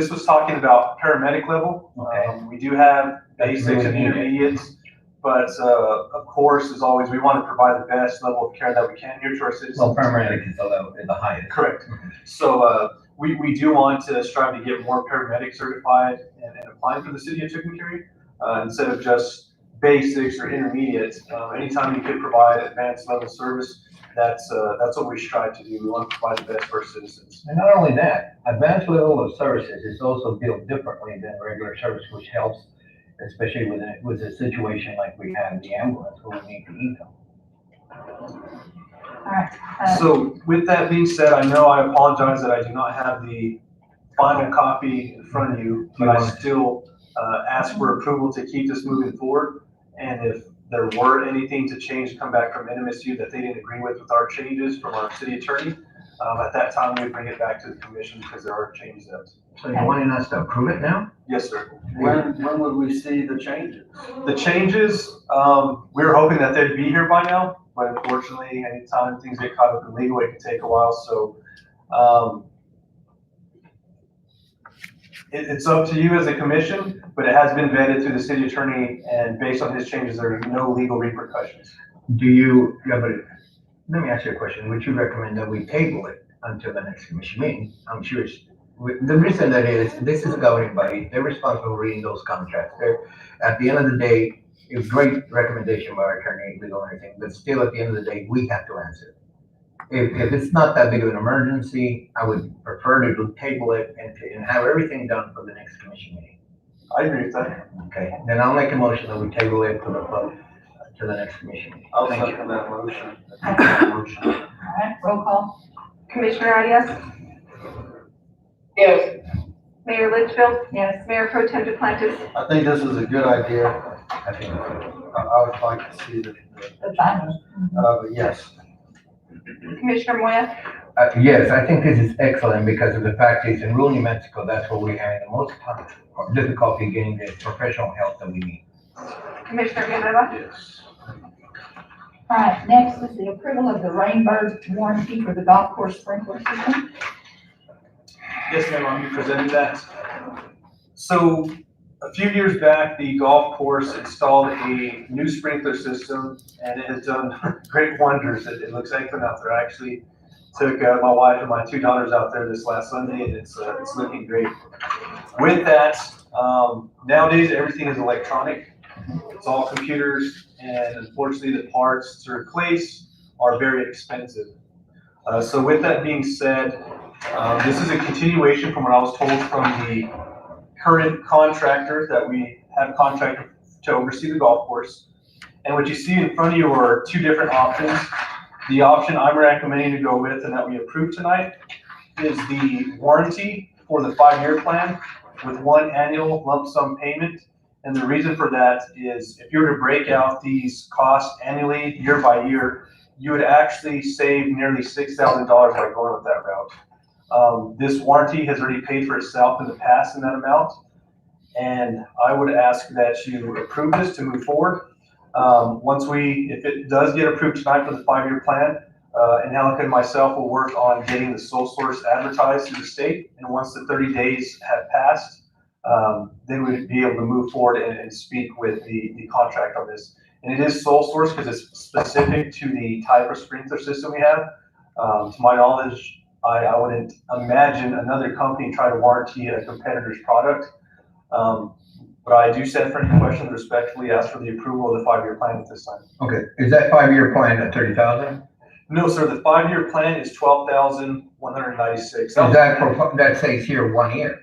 was talking about paramedic level. Okay. We do have That's basics and really needed. intermediates, but of course, as always, we want to provide the best level of care that we can here to our citizens. Well, paramedic is the highest. Correct. So we do want to strive to get more paramedics certified and applying for the city of Tucumcari instead of just basics or intermediates. Anytime you could provide advanced level service, that's what we strive to do. We want to provide the best for our citizens. And not only that, advanced level of services is also built differently than regular service, which helps, especially with a situation like we had in the ambulance where we need to eat them. All right. So with that being said, I know I apologize that I do not have the final copy in front of you, but I still ask for approval to keep this moving forward. And if there were anything to change, come back from NMSU that they didn't agree with our changes from our city attorney, at that time we bring it back to the commission because there are changes that. So you wanting us to approve it now? Yes, sir. When would we see the changes? The changes, we were hoping that they'd be here by now, but unfortunately, anytime things get caught up in legal, it can take a while. So it's up to you as a commission, but it has been vetted through the city attorney, and based on his changes, there are no legal repercussions. Let me ask you a question. Would you recommend that we table it until the next commission meeting? I'm sure the reason that is, this is a governing body. They're responsible for reading those contracts. At the end of the day, it's great recommendation by our attorney, legal and everything, but still at the end of the day, we have to answer. If it's not that big of an emergency, I would prefer to table it and have everything done for the next commission meeting. I agree with that. Okay, then I'll make a motion that we table it to the next commission meeting. I'll Thank you. second that motion. All right, roll call. Commissioner Arias? Yes. Mayor Litchfield? Yes. Mayor Pro Tem Duplantis? I think this is a good idea. I think I would like to see The final. but yes. Commissioner Moya? Yes, I think this is excellent because of the fact is in rural New Mexico, that's where we're having the most difficulty getting the professional help that we need. Commissioner Guerrero? Yes. All right, next is the approval of the Rainbird warranty for the golf course sprinkler system. Yes, ma'am, I'll be presenting that. So a few years back, the golf course installed a new sprinkler system, and it has done great wonders. It looks excellent out there. I actually took my wife and my two daughters out there this last Sunday, and it's looking great. With that, nowadays everything is electronic. It's all computers, and unfortunately, the parts to replace are very expensive. So with that being said, this is a continuation from what I was told from the current contractor that we have contracted to oversee the golf course. And what you see in front of you are two different options. The option I'm recommending to go with and that we approve tonight is the warranty for the 5-year plan with one annual lump sum payment. And the reason for that is if you were to break out these costs annually, year by year, you would actually save nearly $6,000 by going with that route. This warranty has already paid for itself in the past in that amount. And I would ask that you approve this to move forward. If it does get approved tonight for the 5-year plan, Angelica and myself will work on getting the sole source advertised to the state. And once the 30 days have passed, then we'd be able to move forward and speak with the contract on this. And it is sole source because it's specific to the type of sprinkler system we have. To my knowledge, I wouldn't imagine another company try to warranty a competitor's product. But I do stand for any questions, respectfully ask for the approval of the 5-year plan at this time. Okay, is that 5-year plan at 30,000? No, sir, the 5-year plan is 12,196. That says here 1 year.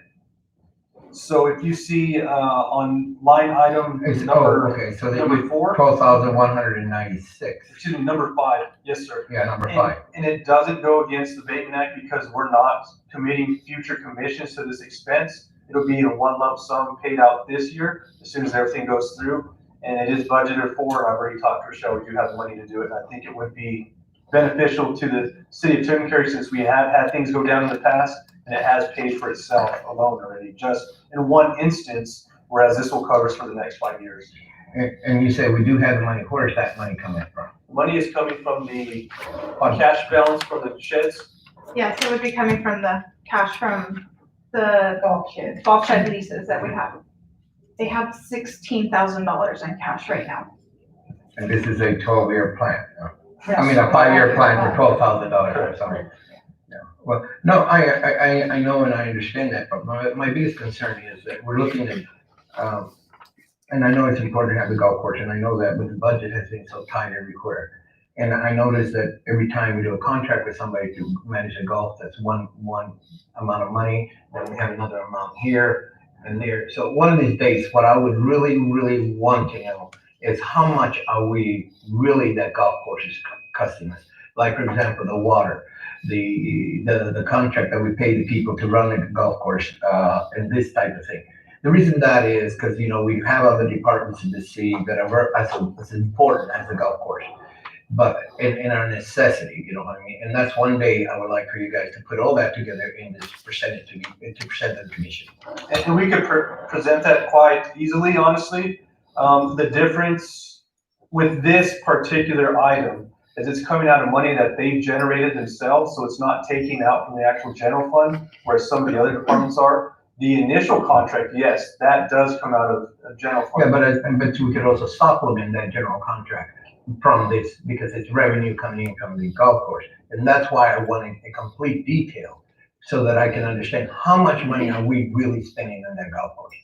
So if you see, on line item It's, number, okay, so then number 4, 12,196. excuse me, number 5, yes, sir. Yeah, number 5. And it doesn't go against the Bateman Act because we're not committing future commissions to this expense. It'll be a one lump sum paid out this year as soon as everything goes through. And it is budgeted for, and I've already talked to Rochelle, we do have money to do it. And I think it would be beneficial to the city of Tucumcari since we have had things go down in the past and it has paid for itself alone already, just in one instance, whereas this will cover us for the next 5 years. And you say we do have the money, where is that money coming from? Money is coming from the cash balance from the sheds. Yes, it would be coming from the cash from the golf shed leases that we have. They have $16,000 in cash right now. And this is a 12-year plan. I mean, a 5-year plan for $12,000 or something. Yeah. Well, no, I know and I understand that, but my biggest concern is that we're looking at, and I know it's important to have the golf course, and I know that, but the budget has been so tight everywhere. And I notice that every time we do a contract with somebody to manage a golf, that's one amount of money, then we have another amount here and there. So one of these days, what I would really, really want to know is how much are we really, that golf course is costing us? Like, for example, the water, the contract that we pay the people to run the golf course, and this type of thing. The reason that is because, you know, we have other departments in the city that are as important as the golf course, but in our necessity, you know what I mean? And that's one day I would like for you guys to put all that together in this percentage to present to the commission. And we could present that quite easily, honestly. The difference with this particular item is it's coming out of money that they've generated themselves, so it's not taking out from the actual general fund, whereas some of the other departments are. The initial contract, yes, that does come out of general fund. Yeah, but we could also supplement that general contract from this, because it's revenue coming in from the golf course. And that's why I wanted a complete detail, so that I can understand how much money are we really spending on that golf course.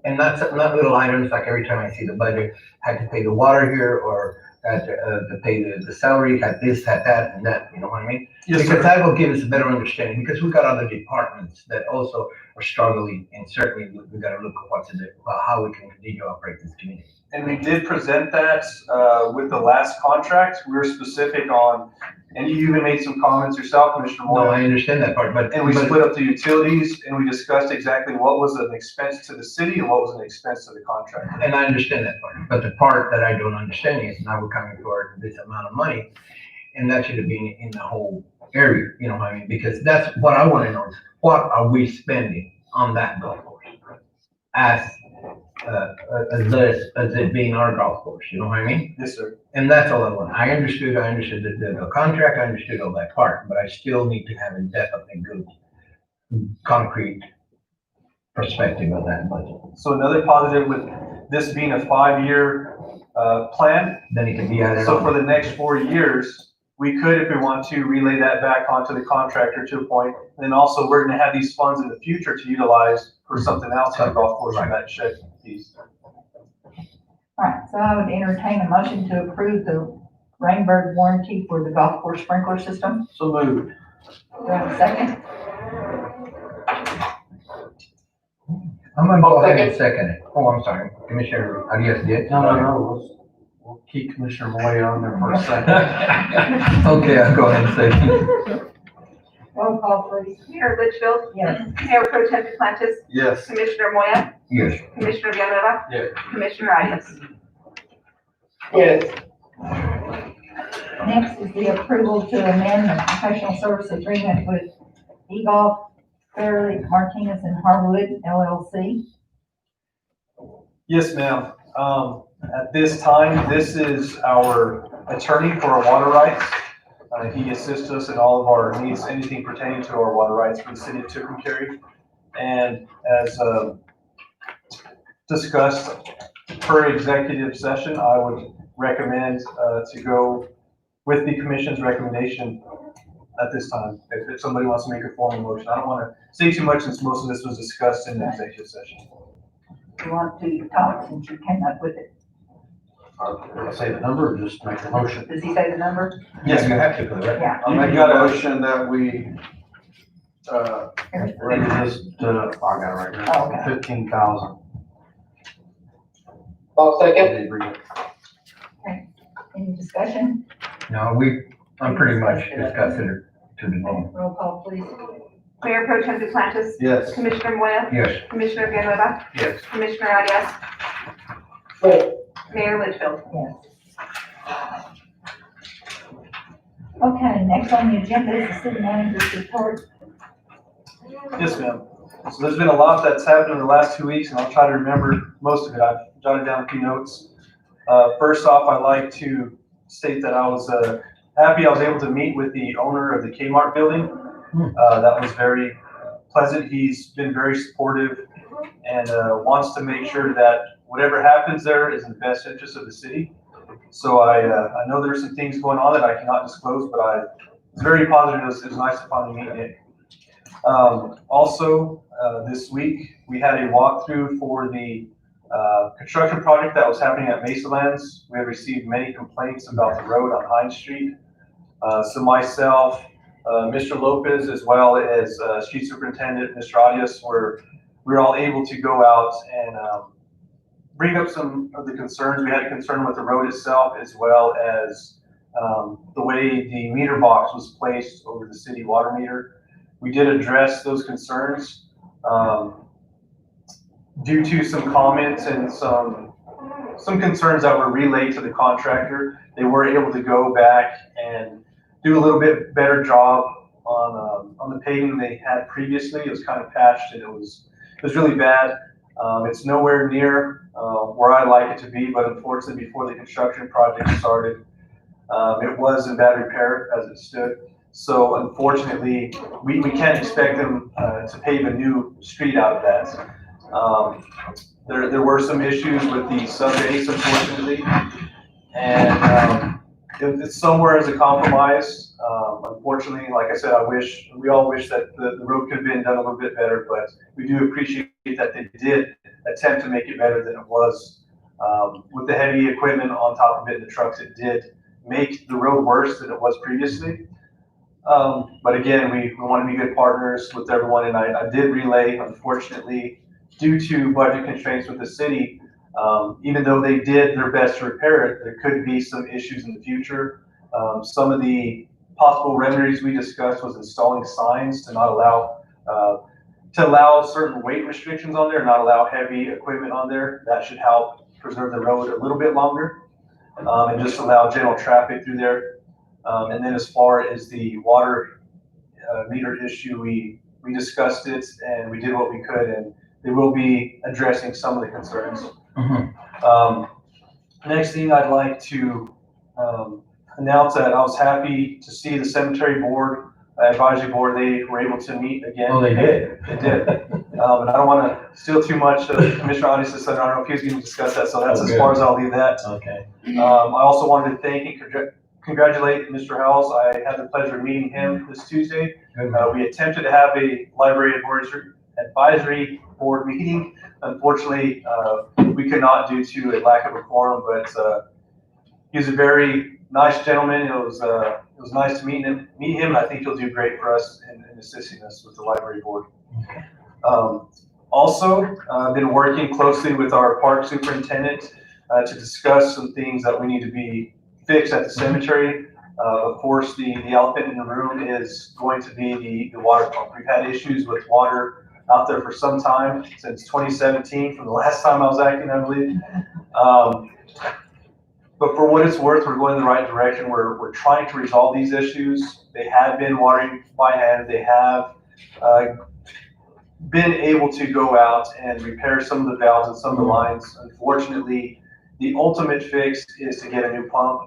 And not little items like every time I see the budget, had to pay the water here, or had to pay the salary, had this, had that, and that, you know what I mean? Yes, Because sir. that will give us a better understanding, because we've got other departments that also are struggling, and certainly we've got to look at how we can continue to operate this community. And we did present that with the last contract. We were specific on, and you even made some comments yourself, Commissioner No, Moore. I understand that part, but. And we split up the utilities and we discussed exactly what was an expense to the city and what was an expense to the contractor. And I understand that part, but the part that I don't understand is now we're coming for this amount of money, and that should have been in the whole area, you know what I mean? Because that's what I want to know is, what are we spending on that golf course? As it being our golf course, you know what I mean? Yes, sir. And that's all I want. I understood the contract, I understood all that part, but I still need to have a definitely good, concrete perspective of that budget. So another positive with this being a 5-year plan, Then it can be added so on. for the next 4 years, we could, if we want to, relay that back onto the contractor to a point. And then also, we're gonna have these funds in the future to utilize for something else on the golf course on that shed piece. All right, so I would entertain a motion to approve the Rainbird warranty for the golf course sprinkler system. So moved. Do I have a second? I'm gonna go ahead and second it. Oh, I'm sorry, Commissioner Arias did? No. We'll keep Commissioner Moya on there for a second. Okay, I'll go ahead and second. Roll call, please. Mayor Litchfield, Yes. Mayor Pro Tem Duplantis, Yes. Commissioner Moya, Yes. Commissioner Villanueva. Yes. Commissioner Arias. Yes. Next is the approval to amend the professional service agreement with eGolf, Fairleigh, Martinez and Harwood LLC. Yes, ma'am. At this time, this is our attorney for our water rights. He assists us in all of our needs, anything pertaining to our water rights for the city of Tucumcari. And as discussed per executive session, I would recommend to go with the commission's recommendation at this time, if somebody wants to make a formal motion. I don't want to say too much since most of this was discussed in the executive session. You want to talk since you came up with it? I'll say the number or just make the motion. Does he say the number? Yes, you have to, correct? Yeah. I'll make a motion that we, raise this to, I got it right here, Oh, okay. 15,000. I'll second. Any discussion? No, I'm pretty much discussed it to the moment. Roll call, please. Mayor Pro Tem Duplantis, Yes. Commissioner Moya, Yes. Commissioner Guerrera, Yes. Commissioner Arias, Yes. Mayor Litchfield. Yes. Okay, next on the agenda is the city manager's report. Yes, ma'am. So there's been a lot that's happened in the last 2 weeks, and I'll try to remember most of it. I've jotted down a few notes. First off, I'd like to state that I was happy I was able to meet with the owner of the Kmart building. That was very pleasant. He's been very supportive and wants to make sure that whatever happens there is in the best interest of the city. So I know there's some things going on that I cannot disclose, but it's very positive. It was nice to finally meet Nick. Also, this week, we had a walkthrough for the construction project that was happening at Mesa Lands. We have received many complaints about the road on Hines Street. So myself, Mr. Lopez, as well as Street Superintendent, Mr. Arias, we were all able to go out and bring up some of the concerns. We had a concern with the road itself, as well as the way the meter box was placed over the city water meter. We did address those concerns. Due to some comments and some concerns that were relayed to the contractor, they were able to go back and do a little bit better job on the paving they had previously. It was kind of patched and it was really bad. It's nowhere near where I like it to be, but unfortunately, before the construction project started, it was in bad repair as it stood. So unfortunately, we can't expect them to pave a new street out of that. There were some issues with the sub-base, unfortunately, and it's somewhere as a compromise. Unfortunately, like I said, we all wish that the road could have been done a little bit better, but we do appreciate that they did attempt to make it better than it was. With the heavy equipment on top of it, the trucks, it did make the road worse than it was previously. But again, we want to be good partners with everyone, and I did relay, unfortunately, due to budget constraints with the city, even though they did their best to repair it, there could be some issues in the future. Some of the possible remedies we discussed was installing signs to not allow certain weight restrictions on there, not allow heavy equipment on there. That should help preserve the road a little bit longer, and just allow general traffic through there. And then as far as the water meter issue, we discussed it and we did what we could, and they will be addressing some of the concerns. Next thing I'd like to announce that I was happy to see the cemetery board, advisory board, they were able to meet again. Oh, they did? They did. And I don't want to steal too much of Commissioner Arias' thunder. I don't know if he was going to discuss that, so that's as far as I'll leave that. Okay. I also wanted to thank and congratulate Mr. Howells. I had the pleasure of meeting him this Tuesday. We attempted to have a library advisory board meeting. Unfortunately, we could not due to a lack of a quorum, but he's a very nice gentleman. It was nice to meet him. I think he'll do great for us in assisting us with the library board. Also, I've been working closely with our park superintendent to discuss some things that we need to be fixed at the cemetery. Of course, the elephant in the room is going to be the water pump. We've had issues with water out there for some time, since 2017, from the last time I was acting, I believe. But for what it's worth, we're going in the right direction. We're trying to resolve these issues. They have been watering by hand. They have been able to go out and repair some of the valves and some of the lines. Unfortunately, the ultimate fix is to get a new pump.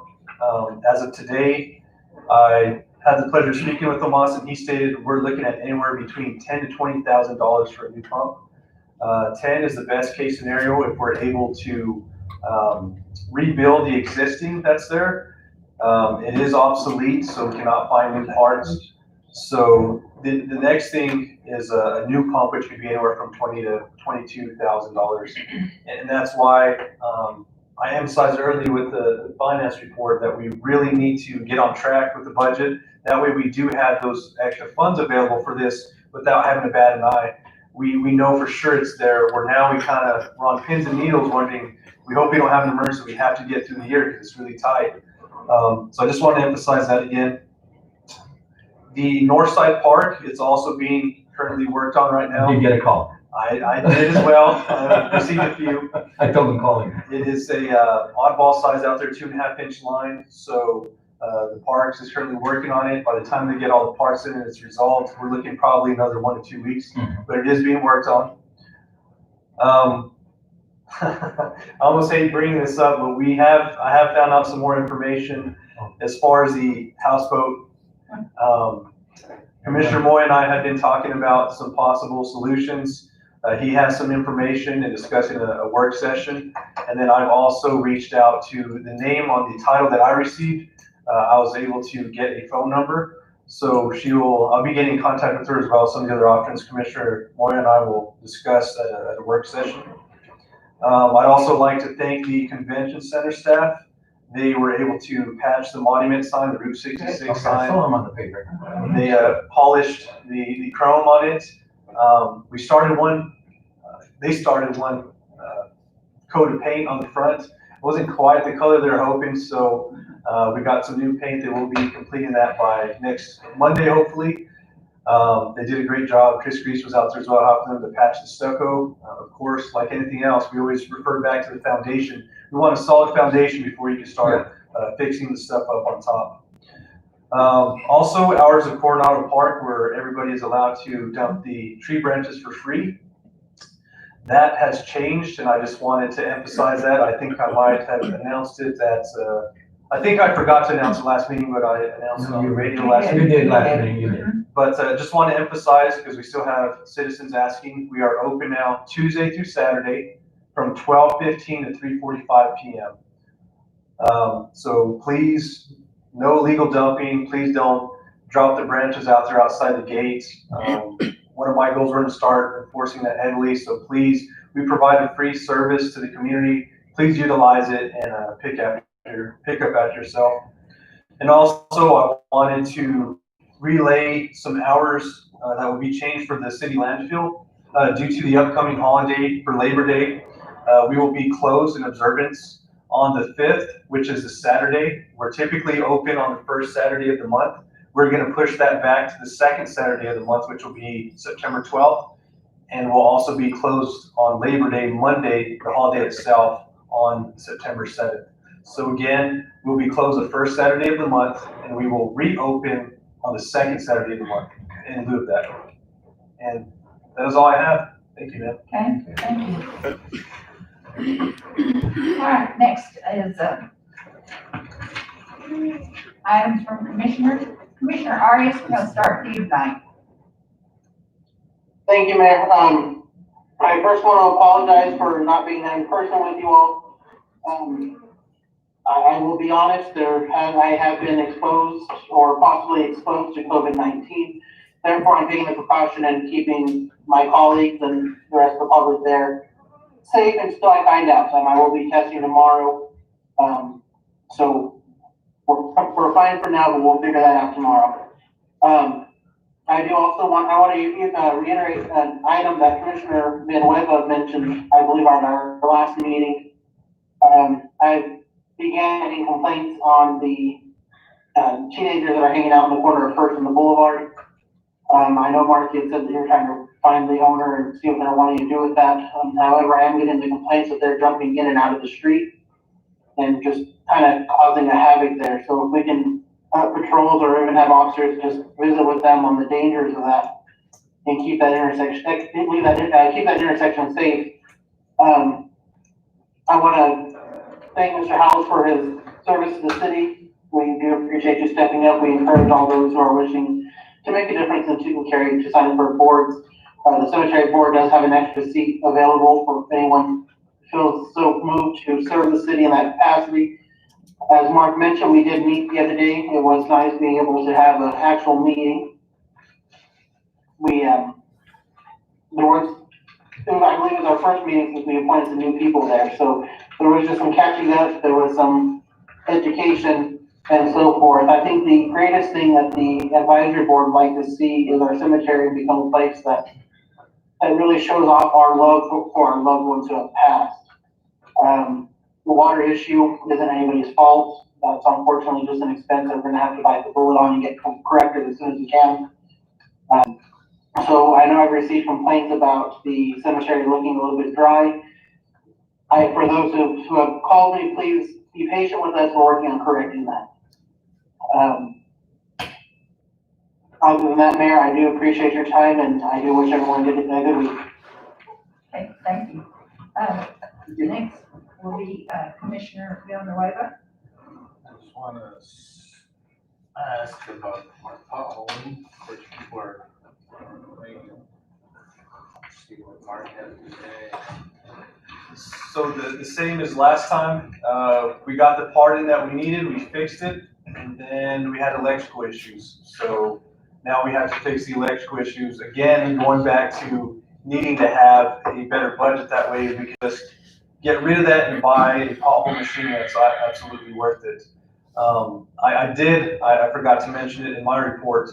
As of today, I had the pleasure of speaking with Tomas, and he stated we're looking at anywhere between $10,000 to $20,000 for a new pump. 10 is the best case scenario if we're able to rebuild the existing that's there. It is obsolete, so we cannot find new parts. So the next thing is a new pump, which could be anywhere from $20,000 to $22,000. And that's why I emphasized earlier with the finance report that we really need to get on track with the budget. That way we do have those extra funds available for this without having to bat an eye. We know for sure it's there, where now we're on pins and needles wondering, we hope we don't have an emergency, we have to get through the year because it's really tight. So I just want to emphasize that again. The Northside Park, it's also being currently worked on right now. Did you get a call? I did as well. I received a few. I told them call him. It is a oddball size out there, 2.5-inch line. So the Parks is currently working on it. By the time they get all the parts in and it's resolved, we're looking probably another 1 to 2 weeks. But it is being worked on. I almost hate bringing this up, but I have found out some more information as far as the houseboat. Commissioner Moy and I have been talking about some possible solutions. He has some information and discussing a work session. And then I've also reached out to the name on the title that I received. I was able to get a phone number. So I'll be getting in contact with her as well as some of the other options Commissioner Moy and I will discuss at a work session. I'd also like to thank the convention center staff. They were able to patch the monument sign, the Route 66 Okay, sign. I saw him on the paper. They polished the chrome on it. We started one, they started one coat of paint on the front. It wasn't quite the color they were hoping, so we got some new paint. They will be completing that by next Monday, hopefully. They did a great job. Chris Grease was out there as well, helping them to patch the stucco. Of course, like anything else, we always refer back to the foundation. We want a solid foundation before you can start fixing the stuff up on top. Also, hours of Coronado Park, where everybody is allowed to dump the tree branches for free. That has changed, and I just wanted to emphasize that. I think I might have announced it I think I forgot to announce the last meeting, but I announced it on the radio last You meeting. did last meeting, you did. But just want to emphasize, because we still have citizens asking, we are open now Tuesday through Saturday from 12:15 to 3:45 p.m. So please, no illegal dumping. Please don't drop the branches out there outside the gates. One of my goals, we're going to start enforcing that heavily. So please, we provide a free service to the community. Please utilize it and pick up after yourself. And also, I wanted to relay some hours that will be changed for the city landfill due to the upcoming holiday for Labor Day. We will be closed in observance on the 5th, which is a Saturday. We're typically open on the first Saturday of the month. We're going to push that back to the second Saturday of the month, which will be September 12th. And we'll also be closed on Labor Day, Monday, the holiday itself, on September 7th. So again, we'll be closed the first Saturday of the month, and we will reopen on the second Saturday of the month in lieu of that. And that is all I have. Thank you, man. Okay, thank you. All right, next is items from commissioners. Commissioner Arias, we're going to start with you tonight. Thank you, Mayor. I first want to apologize for not being there in person with you all. I will be honest, I have been exposed or possibly exposed to COVID-19. Therefore, I'm taking the precaution and keeping my colleagues and the rest of the public there safe until I find out. I will be testing tomorrow. So we're fine for now, but we'll figure that out tomorrow. I want to reiterate an item that Commissioner Villanueva mentioned, I believe, on our last meeting. I began getting complaints on the teenagers that are hanging out in the corner of First and the Boulevard. I know Marky had said that you were trying to find the owner and see what they're wanting to do with that. However, I am getting the complaints that they're jumping in and out of the street and just kind of causing a havoc there. So if we can patrols or even have officers just visit with them on the dangers of that and keep that intersection, keep that intersection safe. I want to thank Mr. Howells for his service to the city. We do appreciate you stepping up. We encourage all those who are wishing to make a difference and to carry to sign up for boards. The cemetery board does have an extra seat available for if anyone feels so moved to serve the city in that capacity. As Mark mentioned, we did meet the other day. It was nice being able to have an actual meeting there was, I believe it was our first meeting since we appointed some new people there, so there was just some catching up, there was some education and so forth. I think the greatest thing that the advisory board would like to see is our cemetery become a place that really shows off our love for our loved ones who have passed. The water issue isn't anybody's fault. That's unfortunately just an expense that we're gonna have to bite the bullet on and get corrected as soon as we can. So I know I've received complaints about the cemetery looking a little bit dry. For those who have called me, please be patient with us. We're working on correcting that. Other than that, Mayor, I do appreciate your time and I do wish everyone a good week. Okay, thank you. The next will be Commissioner Villanueva. I just want to ask about our potholing, which people are making. See what Mark has to say. So the same as last time, we got the part in that we needed, we fixed it, and then we had electrical issues. So now we have to fix the electrical issues again, and going back to needing to have a better budget. That way we can just get rid of that and buy a pothole machine that's absolutely worth it. I forgot to mention it in my report.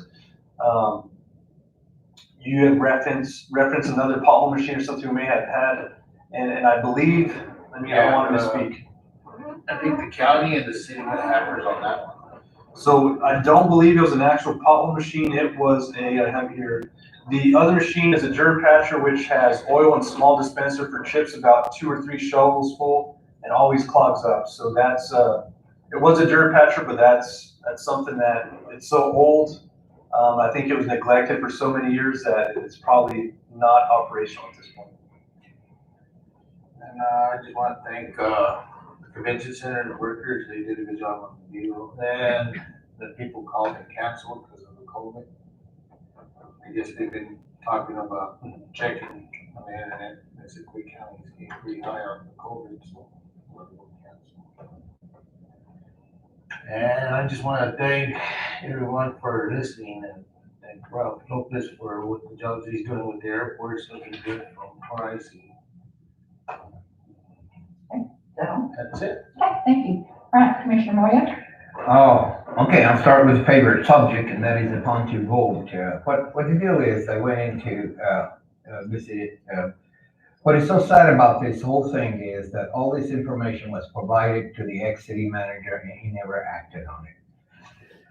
You had referenced another pothole machine or something we may have had, and I believe, I don't want to misspeak. I think the county and the city had hackers on that one. So I don't believe it was an actual pothole machine. It was I have here. The other machine is a germ patcher, which has oil and small dispenser for chips, about 2 or 3 shovels full, and always clogs up. So that's it was a germ patcher, but that's something that it's so old. I think it was neglected for so many years that it's probably not operational at this point. And I just want to thank the convention center and the workers. They did a good job on the deal. And the people called and canceled because of the COVID. I guess they've been talking about checking on the internet. Basically, counties getting pretty high on the COVID, so we're going to cancel. And I just want to thank everyone for listening and thank Ralph Lopez for what the jobs he's doing with the airport. It's looking good from what I see. So, That's it. okay, thank you. All right, Commissioner Moya. Oh, okay, I'll start with a favorite subject, and that is the Pontoon Boat. What the deal is, I went into, visit, what is so sad about this whole thing is that all this information was provided to the ex-city manager and he never acted on it.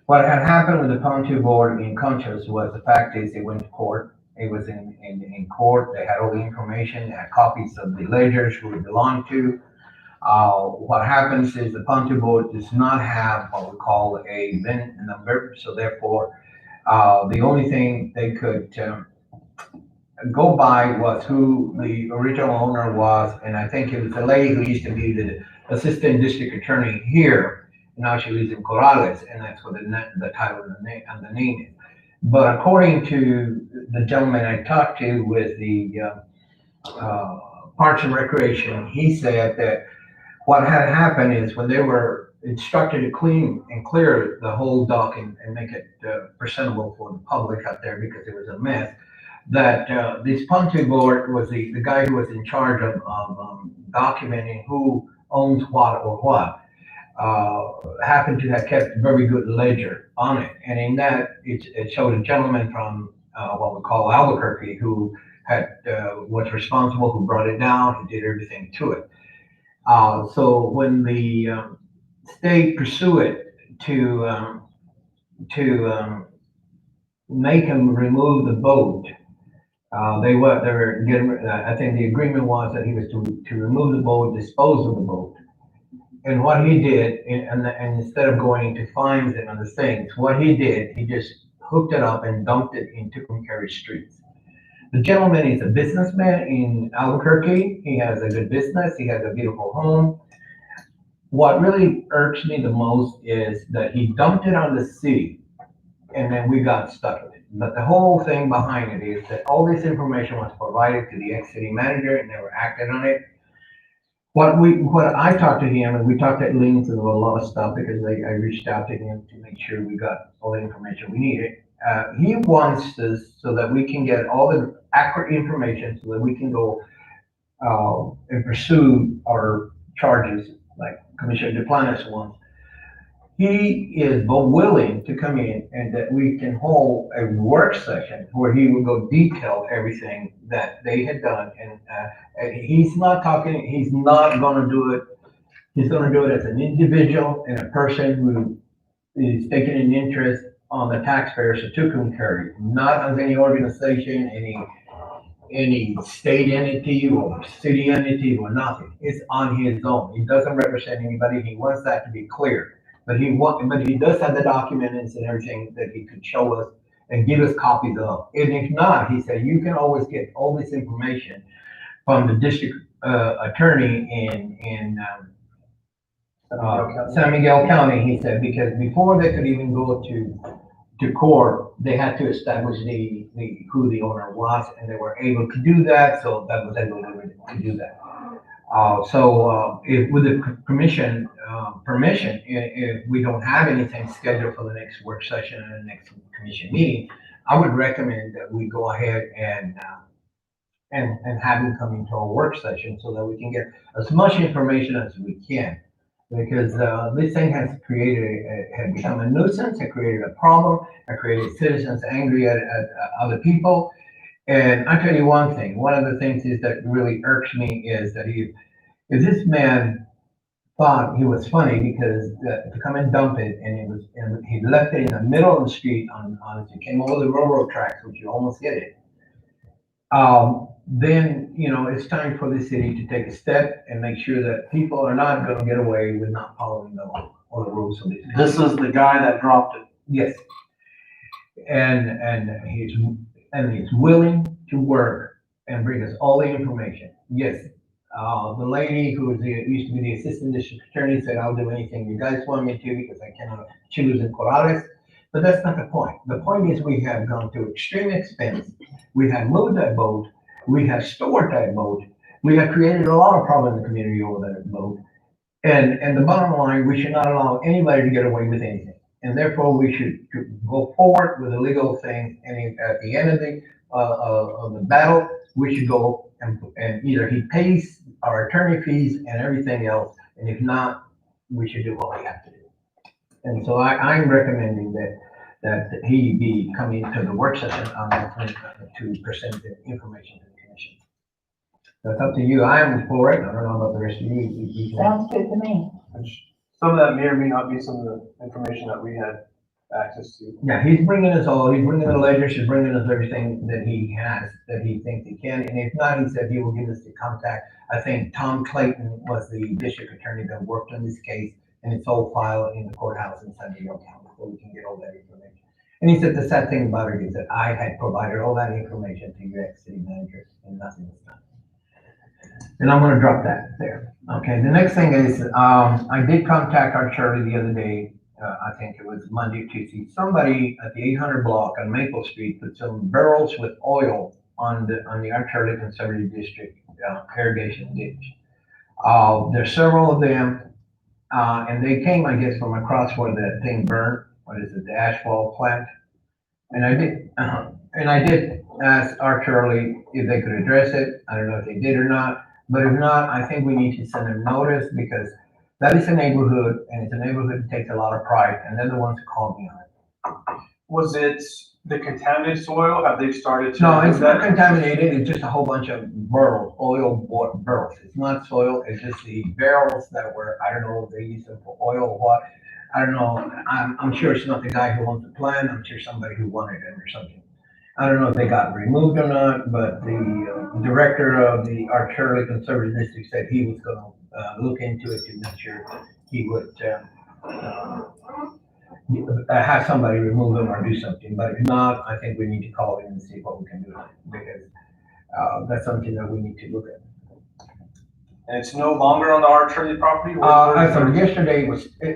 What had happened with the Pontoon Board in Conchos was the fact is it went to court. It was in court, they had all the information, they had copies of the ledgers who it belonged to. What happens is the Pontoon Board does not have what we call a VIN number, so therefore, the only thing they could go by was who the original owner was, and I think it was the lady who used to be the assistant district attorney here. Now she lives in Corrales, and that's what the title and the name is. But according to the gentleman I talked to with the Parks and Recreation, he said that what had happened is when they were instructed to clean and clear the whole dock and make it presentable for the public out there because it was a mess, that this Pontoon Board was the guy who was in charge of documenting who owns what or what, happened to have kept very good ledger on it. And in that, it showed a gentleman from what we call Albuquerque who had was responsible, who brought it down, who did everything to it. So when the state pursued it to make him remove the boat, they were getting, I think the agreement was that he was to remove the boat, dispose of the boat. And what he did, and instead of going to fines and other things, what he did, he just hooked it up and dumped it in Tucumcari streets. The gentleman is a businessman in Albuquerque. He has a good business. He has a beautiful home. What really irks me the most is that he dumped it on the city, and then we got stuck with it. But the whole thing behind it is that all this information was provided to the ex-city manager and never acted on it. What I talked to him, and we talked at length about a lot of stuff because I reached out to him to make sure we got all the information we needed. He wants this so that we can get all the accurate information so that we can go and pursue our charges like Commissioner Duplantis wants. He is both willing to come in and that we can hold a work session where he will go detail everything that they had done. And he's not talking, he's not gonna do it. He's gonna do it as an individual and a person who is taking an interest on the taxpayers of Tucumcari, not as any organization, any state entity or city entity or nothing. It's on his own. He doesn't represent anybody. He wants that to be clear. But he does have the documents and everything that he could show us and give us copies of. And if not, he said, you can always get all this information from the district attorney in San Miguel County, he said, because before they could even go to court, they had to establish who the owner was, and they were able to do that, so that was able to do that. If with the commission permission, if we don't have anything scheduled for the next work session and the next commission meeting, I would recommend that we go ahead and have him come into a work session so that we can get as much information as we can. Because this thing has become a nuisance, it created a problem, it created citizens angry at other people. And I tell you one thing, one of the things is that really irks me is that if this man thought he was funny because to come and dump it, and he left it in the middle of the street as you came over the railroad tracks, which you almost hit it. Then, it's time for the city to take a step and make sure that people are not gonna get away with not following the law or the rules of this. This is the guy that dropped it. Yes. And he's willing to work and bring us all the information. Yes. The lady who used to be the assistant district attorney said, I'll do anything you guys want me to because I cannot choose in Corrales. But that's not the point. The point is we have gone to extreme expense. We have moved that boat. We have stored that boat. We have created a lot of problems in the community over that boat. And the bottom line, we should not allow anybody to get away with anything. And therefore, we should go forward with the legal thing. And at the end of the battle, we should go and either he pays our attorney fees and everything else. And if not, we should do what we have to do. And so I'm recommending that he be coming to the work session on that to present the information to the commission. So it's up to you. I am for it. I don't know about the rest of you. Sounds good to me. Some of that may or may not be some of the information that we had access to. Yeah, he's bringing us all. He's bringing the ledgers. He's bringing us everything that he has, that he thinks he can. And if not, he said he will give us the contact. I think Tom Clayton was the district attorney that worked on this case, and it's all filed in the courthouse in San Diego County, so we can get all that information. And he said the sad thing about it is that I had provided all that information to your ex-city manager and nothing was done. And I'm gonna drop that there. Okay, the next thing is, I did contact our Charlie the other day. I think it was Monday or Tuesday. Somebody at the 800 block on Maple Street put some barrels with oil on the our Charlie Conservative District irrigation ditch. There's several of them, and they came, I guess, from across where that thing burned. What is it, the asphalt plant? And I did ask our Charlie if they could address it. I don't know if they did or not, but if not, I think we need to send them notice because that is a neighborhood and it's a neighborhood that takes a lot of pride and they're the ones who called me on it. Was it the contaminated soil? Have they started to? No, it's not contaminated. It's just a whole bunch of barrels, oil barrels. It's not soil. It's just the barrels that were, I don't know if they use them for oil or what. I don't know. I'm sure it's not the guy who owns the plant. I'm sure somebody who wanted it or something. I don't know if they got removed or not, but the director of the Archerly Conservative District said he was going to look into it to make sure he would have somebody remove them or do something. But if not, I think we need to call in and see what we can do because that's something that we need to look at. And it's no longer on the Archerly property? Yesterday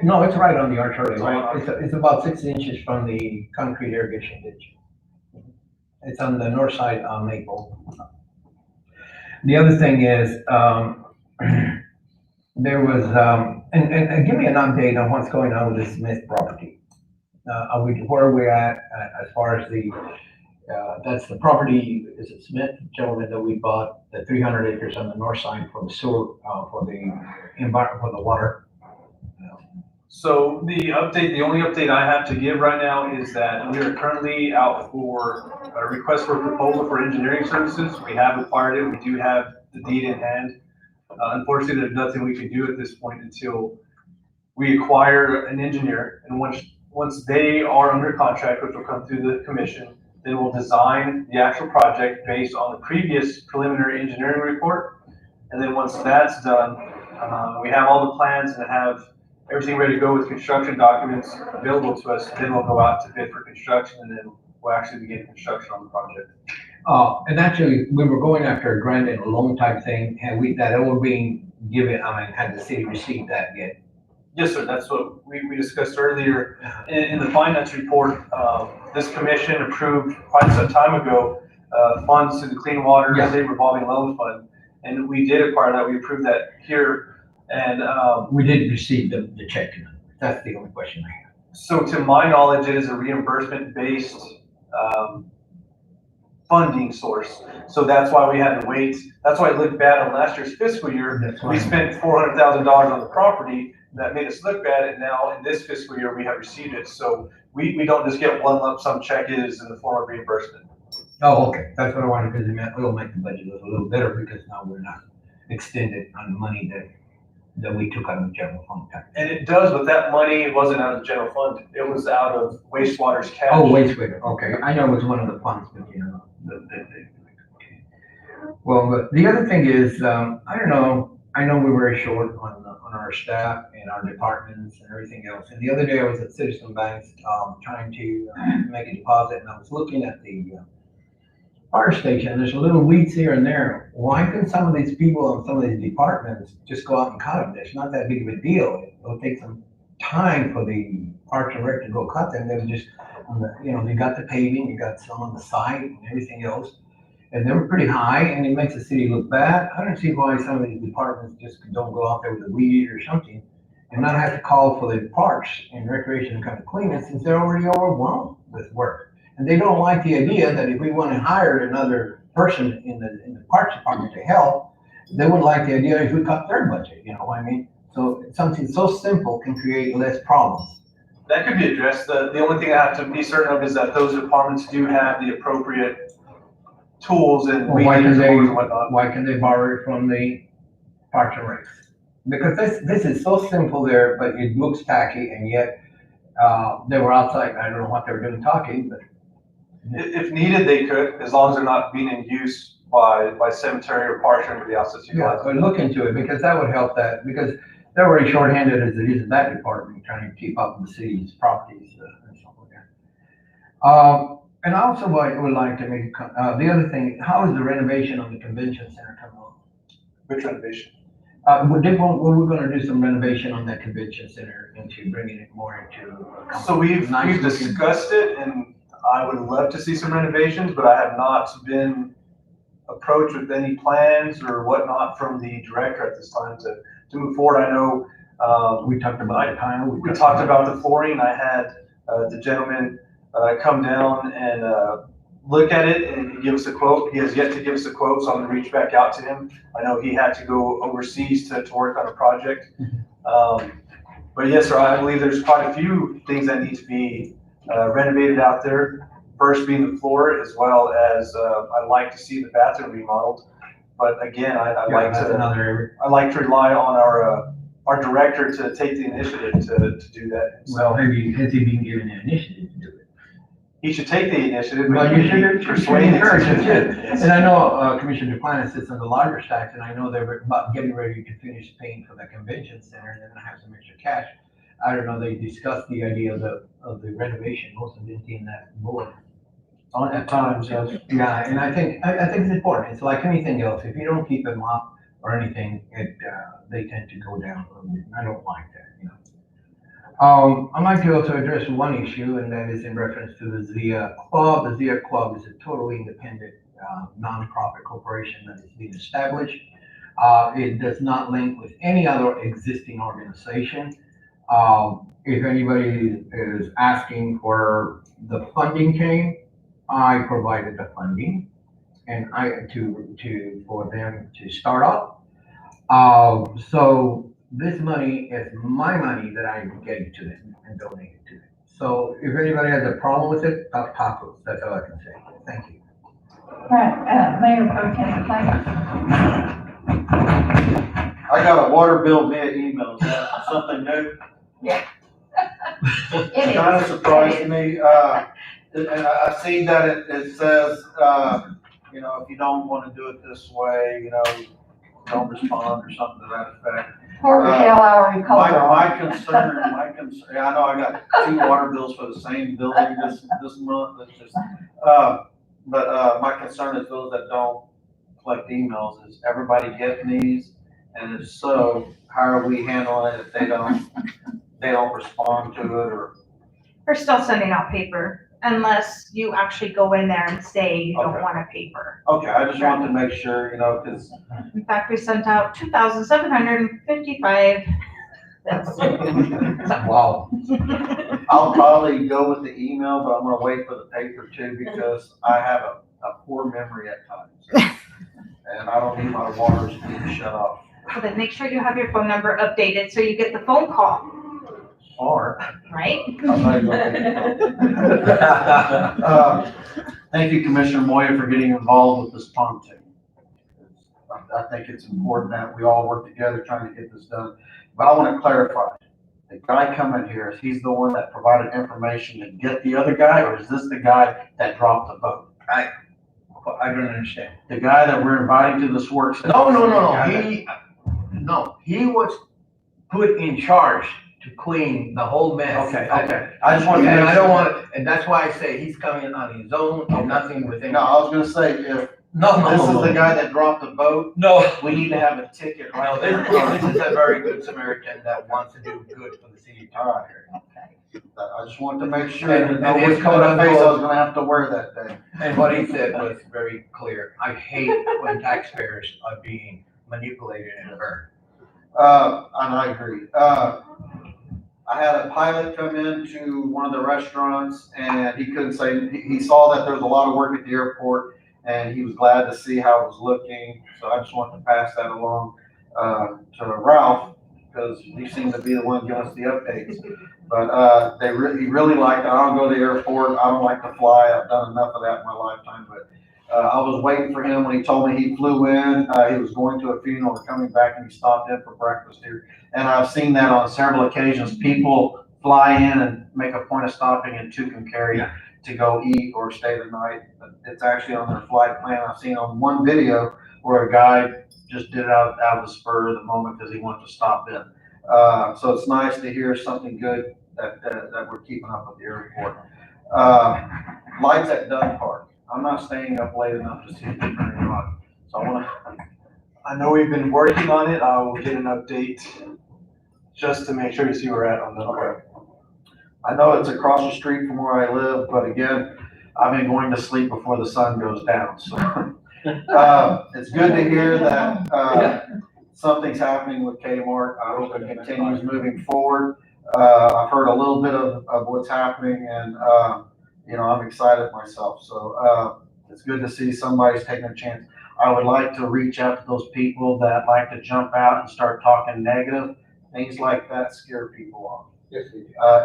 no, it's right on the Archerly line. It's about 6 inches from the concrete irrigation ditch. It's on the north side of Maple. The other thing is, there was, and give me an update on what's going on with the Smith property. where are we at as far as that's the property, is it Smith, gentleman, that we bought, the 300 acres on the north side for the sewer, for the environment, for the water? So the only update I have to give right now is that we are currently out for a request for a proposal for engineering services. We have acquired it. We do have the deed in hand. Unfortunately, there's nothing we can do at this point until we acquire an engineer. And once they are under contract, which will come through the commission, then we'll design the actual project based on the previous preliminary engineering report. And then once that's done, we have all the plans and have everything ready to go with construction documents available to us. Then we'll go out to bid for construction, and then we'll actually begin construction on the project. And actually, we were going after a grant and a loan type thing. Had that all being given, had the city received that yet? Yes, sir. That's what we discussed earlier. In the finance report, this commission approved quite some time ago, funds to the Clean Water State Revolving Loan Fund. And we did acquire that. We approved that here. And we did receive the check. That's the only question I have. So to my knowledge, it is a reimbursement-based funding source. So that's why we had to wait. That's why it looked bad on last year's fiscal year. We spent $400,000 on the property. That made us look bad. And now in this fiscal year, we have received it. So we don't just get one lump sum check. It is in the form of reimbursement. Oh, okay. That's what I wanted, because it'll make the budget look a little better, because now we're not extended on the money that we took out of the general fund. And it does, but that money wasn't out of the general fund. It was out of wastewater's cash. Oh, wastewater, okay. I know it was one of the funds, but okay. Well, but the other thing is, I don't know, I know we're very short on our staff and our departments and everything else. And the other day I was at Citizen Banks, trying to make a deposit, and I was looking at the fire station. There's a little weeds here and there. Why can some of these people in some of these departments just go out and cut them? It's not that big of a deal. It'll take some time for the Parks and Rec to go cut them. They're just, they got the paving, you got some on the side and everything else. And they were pretty high, and it makes the city look bad. I don't see why some of these departments just don't go out there with a weed or something and not have to call for the Parks and Recreation to come to clean it, since they're already overwhelmed with work. And they don't like the idea that if we want to hire another person in the Parks Department to help, they wouldn't like the idea if we cut their budget, you know what I mean? So something so simple can create less problems. That could be addressed. The only thing I have to be certain of is that those departments do have the appropriate tools and Well, why can they borrow it from the Parks and Rec? Because this is so simple there, but it looks tacky, and yet they were outside. I don't know what they were doing talking, but if needed, they could, as long as they're not being in use by cemetery or parks or anybody else that's utilizing. but look into it, because that would help that, because they're already shorthanded as it is in that department, trying to keep up with the city's properties and stuff like that. And also I would like to make, the other thing, how is the renovation on the convention center coming along? Which renovation? We're gonna do some renovation on that convention center into bringing it more into. So we've discussed it, and I would love to see some renovations, but I have not been approached with any plans or whatnot from the director at this time to move forward. I know, we talked about tile. We talked about the flooring. I had, the gentleman, come down and, look at it and give us a quote. He has yet to give us a quote, so I'm gonna reach back out to him. I know he had to go overseas to work on a project. But yes, sir, I believe there's quite a few things that need to be renovated out there. First being the floor, as well as I'd like to see the bathroom remodeled. But again, I'd like to rely on our director to take the initiative to do that. Well, maybe has he been given the initiative to do it? He should take the initiative. Well, you should encourage him too. Yes. And I know Commissioner Duplantis sits on the larger stacks, and I know they were about getting ready to finish paying for the convention center, and they're gonna have some extra cash. I don't know, they discussed the idea of the renovation, also didn't see in that board. At times, yes. Yeah, and I think it's important. It's like anything else. If you don't keep them up or anything, they tend to go down a little bit, and I don't like that, I'd like to also address one issue, and that is in reference to the Zia Club. The Zia Club is a totally independent nonprofit corporation that is being established. It does not link with any other existing organization. If anybody is asking where the funding came, I provided the funding and for them to start up. So this money is my money that I gave to them and donated to them. So if anybody has a problem with it, talk to us. That's all I can say. Thank you. Right, Mayor Pro Tem Plant. I got a water bill via email. Is that something new? It It is. kind of surprised me, and I see that it says, you know, if you don't want to do it this way, you know, don't respond or something to that effect. Poor Michelle Lowry My concern, yeah, I know I got 2 water bills for the same building this month, it's just, but my concern is those that don't collect emails, is everybody getting these? And if so, how are we handling it if they don't respond to it, or? We're still sending out paper unless you actually go in there and say you don't Okay. want a paper. Okay, I just wanted to make sure, you know, because In fact, we sent out 2,755. Wow. I'll probably go with the email, but I'm gonna wait for the paper too, because I have a poor memory at times. And I don't need my water being shut off. So then make sure you have your phone number updated so you get the phone call, Or, right? I'm not even gonna take it. Thank you, Commissioner Moya, for getting involved with this pontoon. I think it's important that we all work together trying to get this done. But I want to clarify, the guy coming here, is he's the one that provided information to get the other guy, or is this the guy that dropped the boat? I don't understand. The guy that we're inviting to this work session? No, he was put in charge to clean the whole mess. Okay. I just wanted to And make I don't sure. want to, and that's why I say he's coming on his own and nothing within. No, I was gonna say, if No, this is the guy that dropped the boat, No, we need to have a ticket no, right this there. is a very good Samaritan that wants to do good for the city. All right. I just wanted to make sure, And- that no and which it's kind of code face I unquote- was gonna have to wear that day. And what he said was very clear. I hate when taxpayers are being manipulated and hurt. And I agree. I had a pilot come into one of the restaurants and he couldn't say, he saw that there was a lot of work at the airport and he was glad to see how it was looking. So I just wanted to pass that along, to Ralph, because he seemed to be the one giving us the updates. But, he really liked it. I don't go to the airport. I don't like to fly. I've done enough of that in my lifetime, but I was waiting for him when he told me he flew in. He was going to a funeral or coming back and he stopped in for breakfast here. And I've seen that on several occasions. People fly in and make a point of stopping in Tucumcari to go eat or stay the night. It's actually on their flight plan. I've seen on one video where a guy just did it out of the spur of the moment because he wanted to stop in. So it's nice to hear something good that we're keeping up with the airport. Lights at Dunn Park. I'm not staying up late enough to see if they're turning on. So I know we've been working on it. I will get an update just to make sure to see where we're at on the. Okay. I know it's across the street from where I live, but again, I've been going to sleep before the sun goes down, so. It's good to hear that, something's happening with Kmart. I hope it continues moving forward. I've heard a little bit of what's happening and, you know, I'm excited myself. So, it's good to see somebody's taking a chance. I would like to reach out to those people that like to jump out and start talking negative. Things like that scare people off.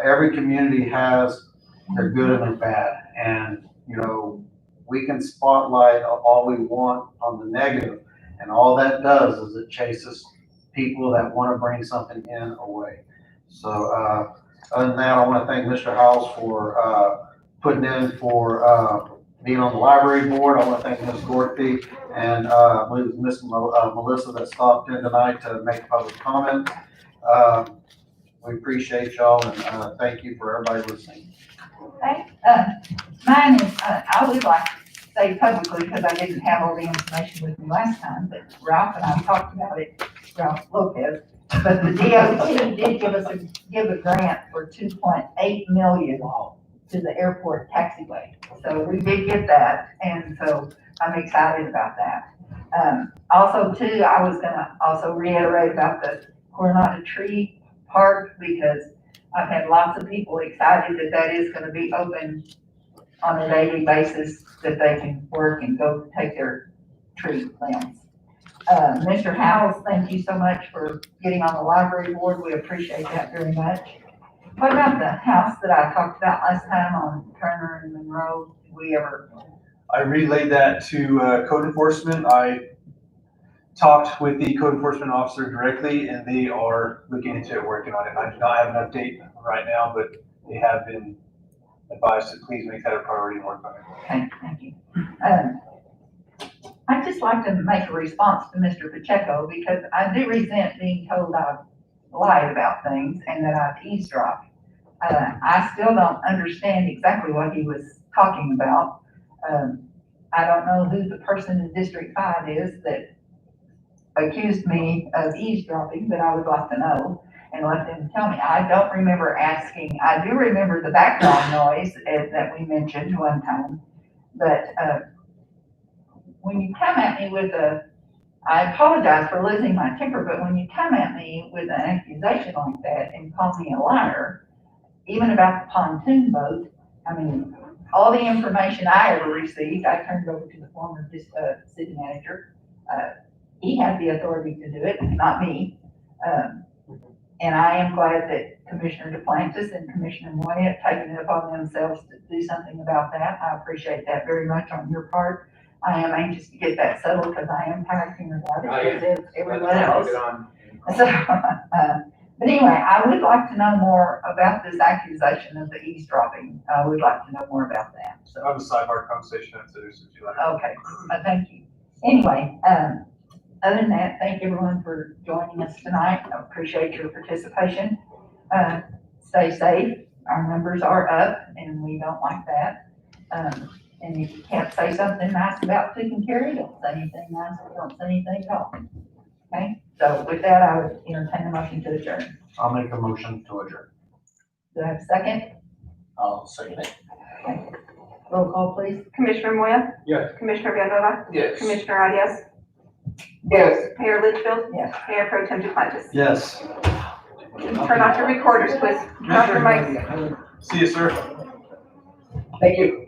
Every community has their good and their bad. And, you know, we can spotlight all we want on the negative. And all that does is it chases people that want to bring something in away. So, other than that, I want to thank Mr. Howells for, putting in for, being on the library board. I want to thank Ms. Gorthy and, Ms. Melissa that stopped in tonight to make public comment. We appreciate y'all and, thank you for everybody listening. Okay, mine is, I would like to say publicly, because I didn't have all the information with me last time, but Ralph and I talked about it, Ralph Lopez. But the DOT did give a grant for $2.8 million to the airport taxiway. So we did get that, and so I'm excited about that. Also too, I was gonna also reiterate about the Coronado Tree Park, because I've had lots of people excited that that is gonna be open on a daily basis, that they can work and go take their tree limbs. Mr. Howes, thank you so much for getting on the library board. We appreciate that very much. What about the house that I talked about last time on Turner and Monroe? Did we ever? I relayed that to code enforcement. I talked with the code enforcement officer directly, and they are looking into it, working on it. I do not have an update right now, but they have been advised to please make that a priority and work on it. Okay, thank you. I'd just like to make a response to Mr. Pacheco, because I do resent being told I've lied about things and that I've eavesdropped. I still don't understand exactly what he was talking about. I don't know who the person in District 5 is that accused me of eavesdropping, but I would like to know and let them tell me. I don't remember asking. I do remember the background noise that we mentioned one time, but when you come at me with I apologize for losing my temper, but when you come at me with an accusation like that and call me a liar, even about the pontoon boat, I mean, all the information I ever received, I turned over to the former city manager. He had the authority to do it, not me. And I am glad that Commissioner Duplantis and Commissioner Moya have taken it upon themselves to do something about that. I appreciate that very much on your part. I am anxious to get that settled because I am panicking about it, as is everyone else. So, but anyway, I would like to know more about this accusation of the eavesdropping. I would like to know more about that, so. I have a sidebar conversation after this, if you like. Okay, thank you. Anyway, other than that, thank everyone for joining us tonight. I appreciate your participation. Stay safe. Our numbers are up and we don't like that. And if you can't say something nice about Tick and Carry, don't say anything nice, don't say anything at all. Okay, so with that, I would entertain a motion to adjourn. I'll make a motion to adjourn. Do I have a second? I'll second it. Okay. Roll call, please. Commissioner Moya? Yes. Commissioner Villanova? Yes. Commissioner Arias? Yes. Mayor Litchfield? Yes. Mayor Pro Tem Duplantis? Yes. Turn off your recorders, please. Turn off your mics. See you, sir. Thank you.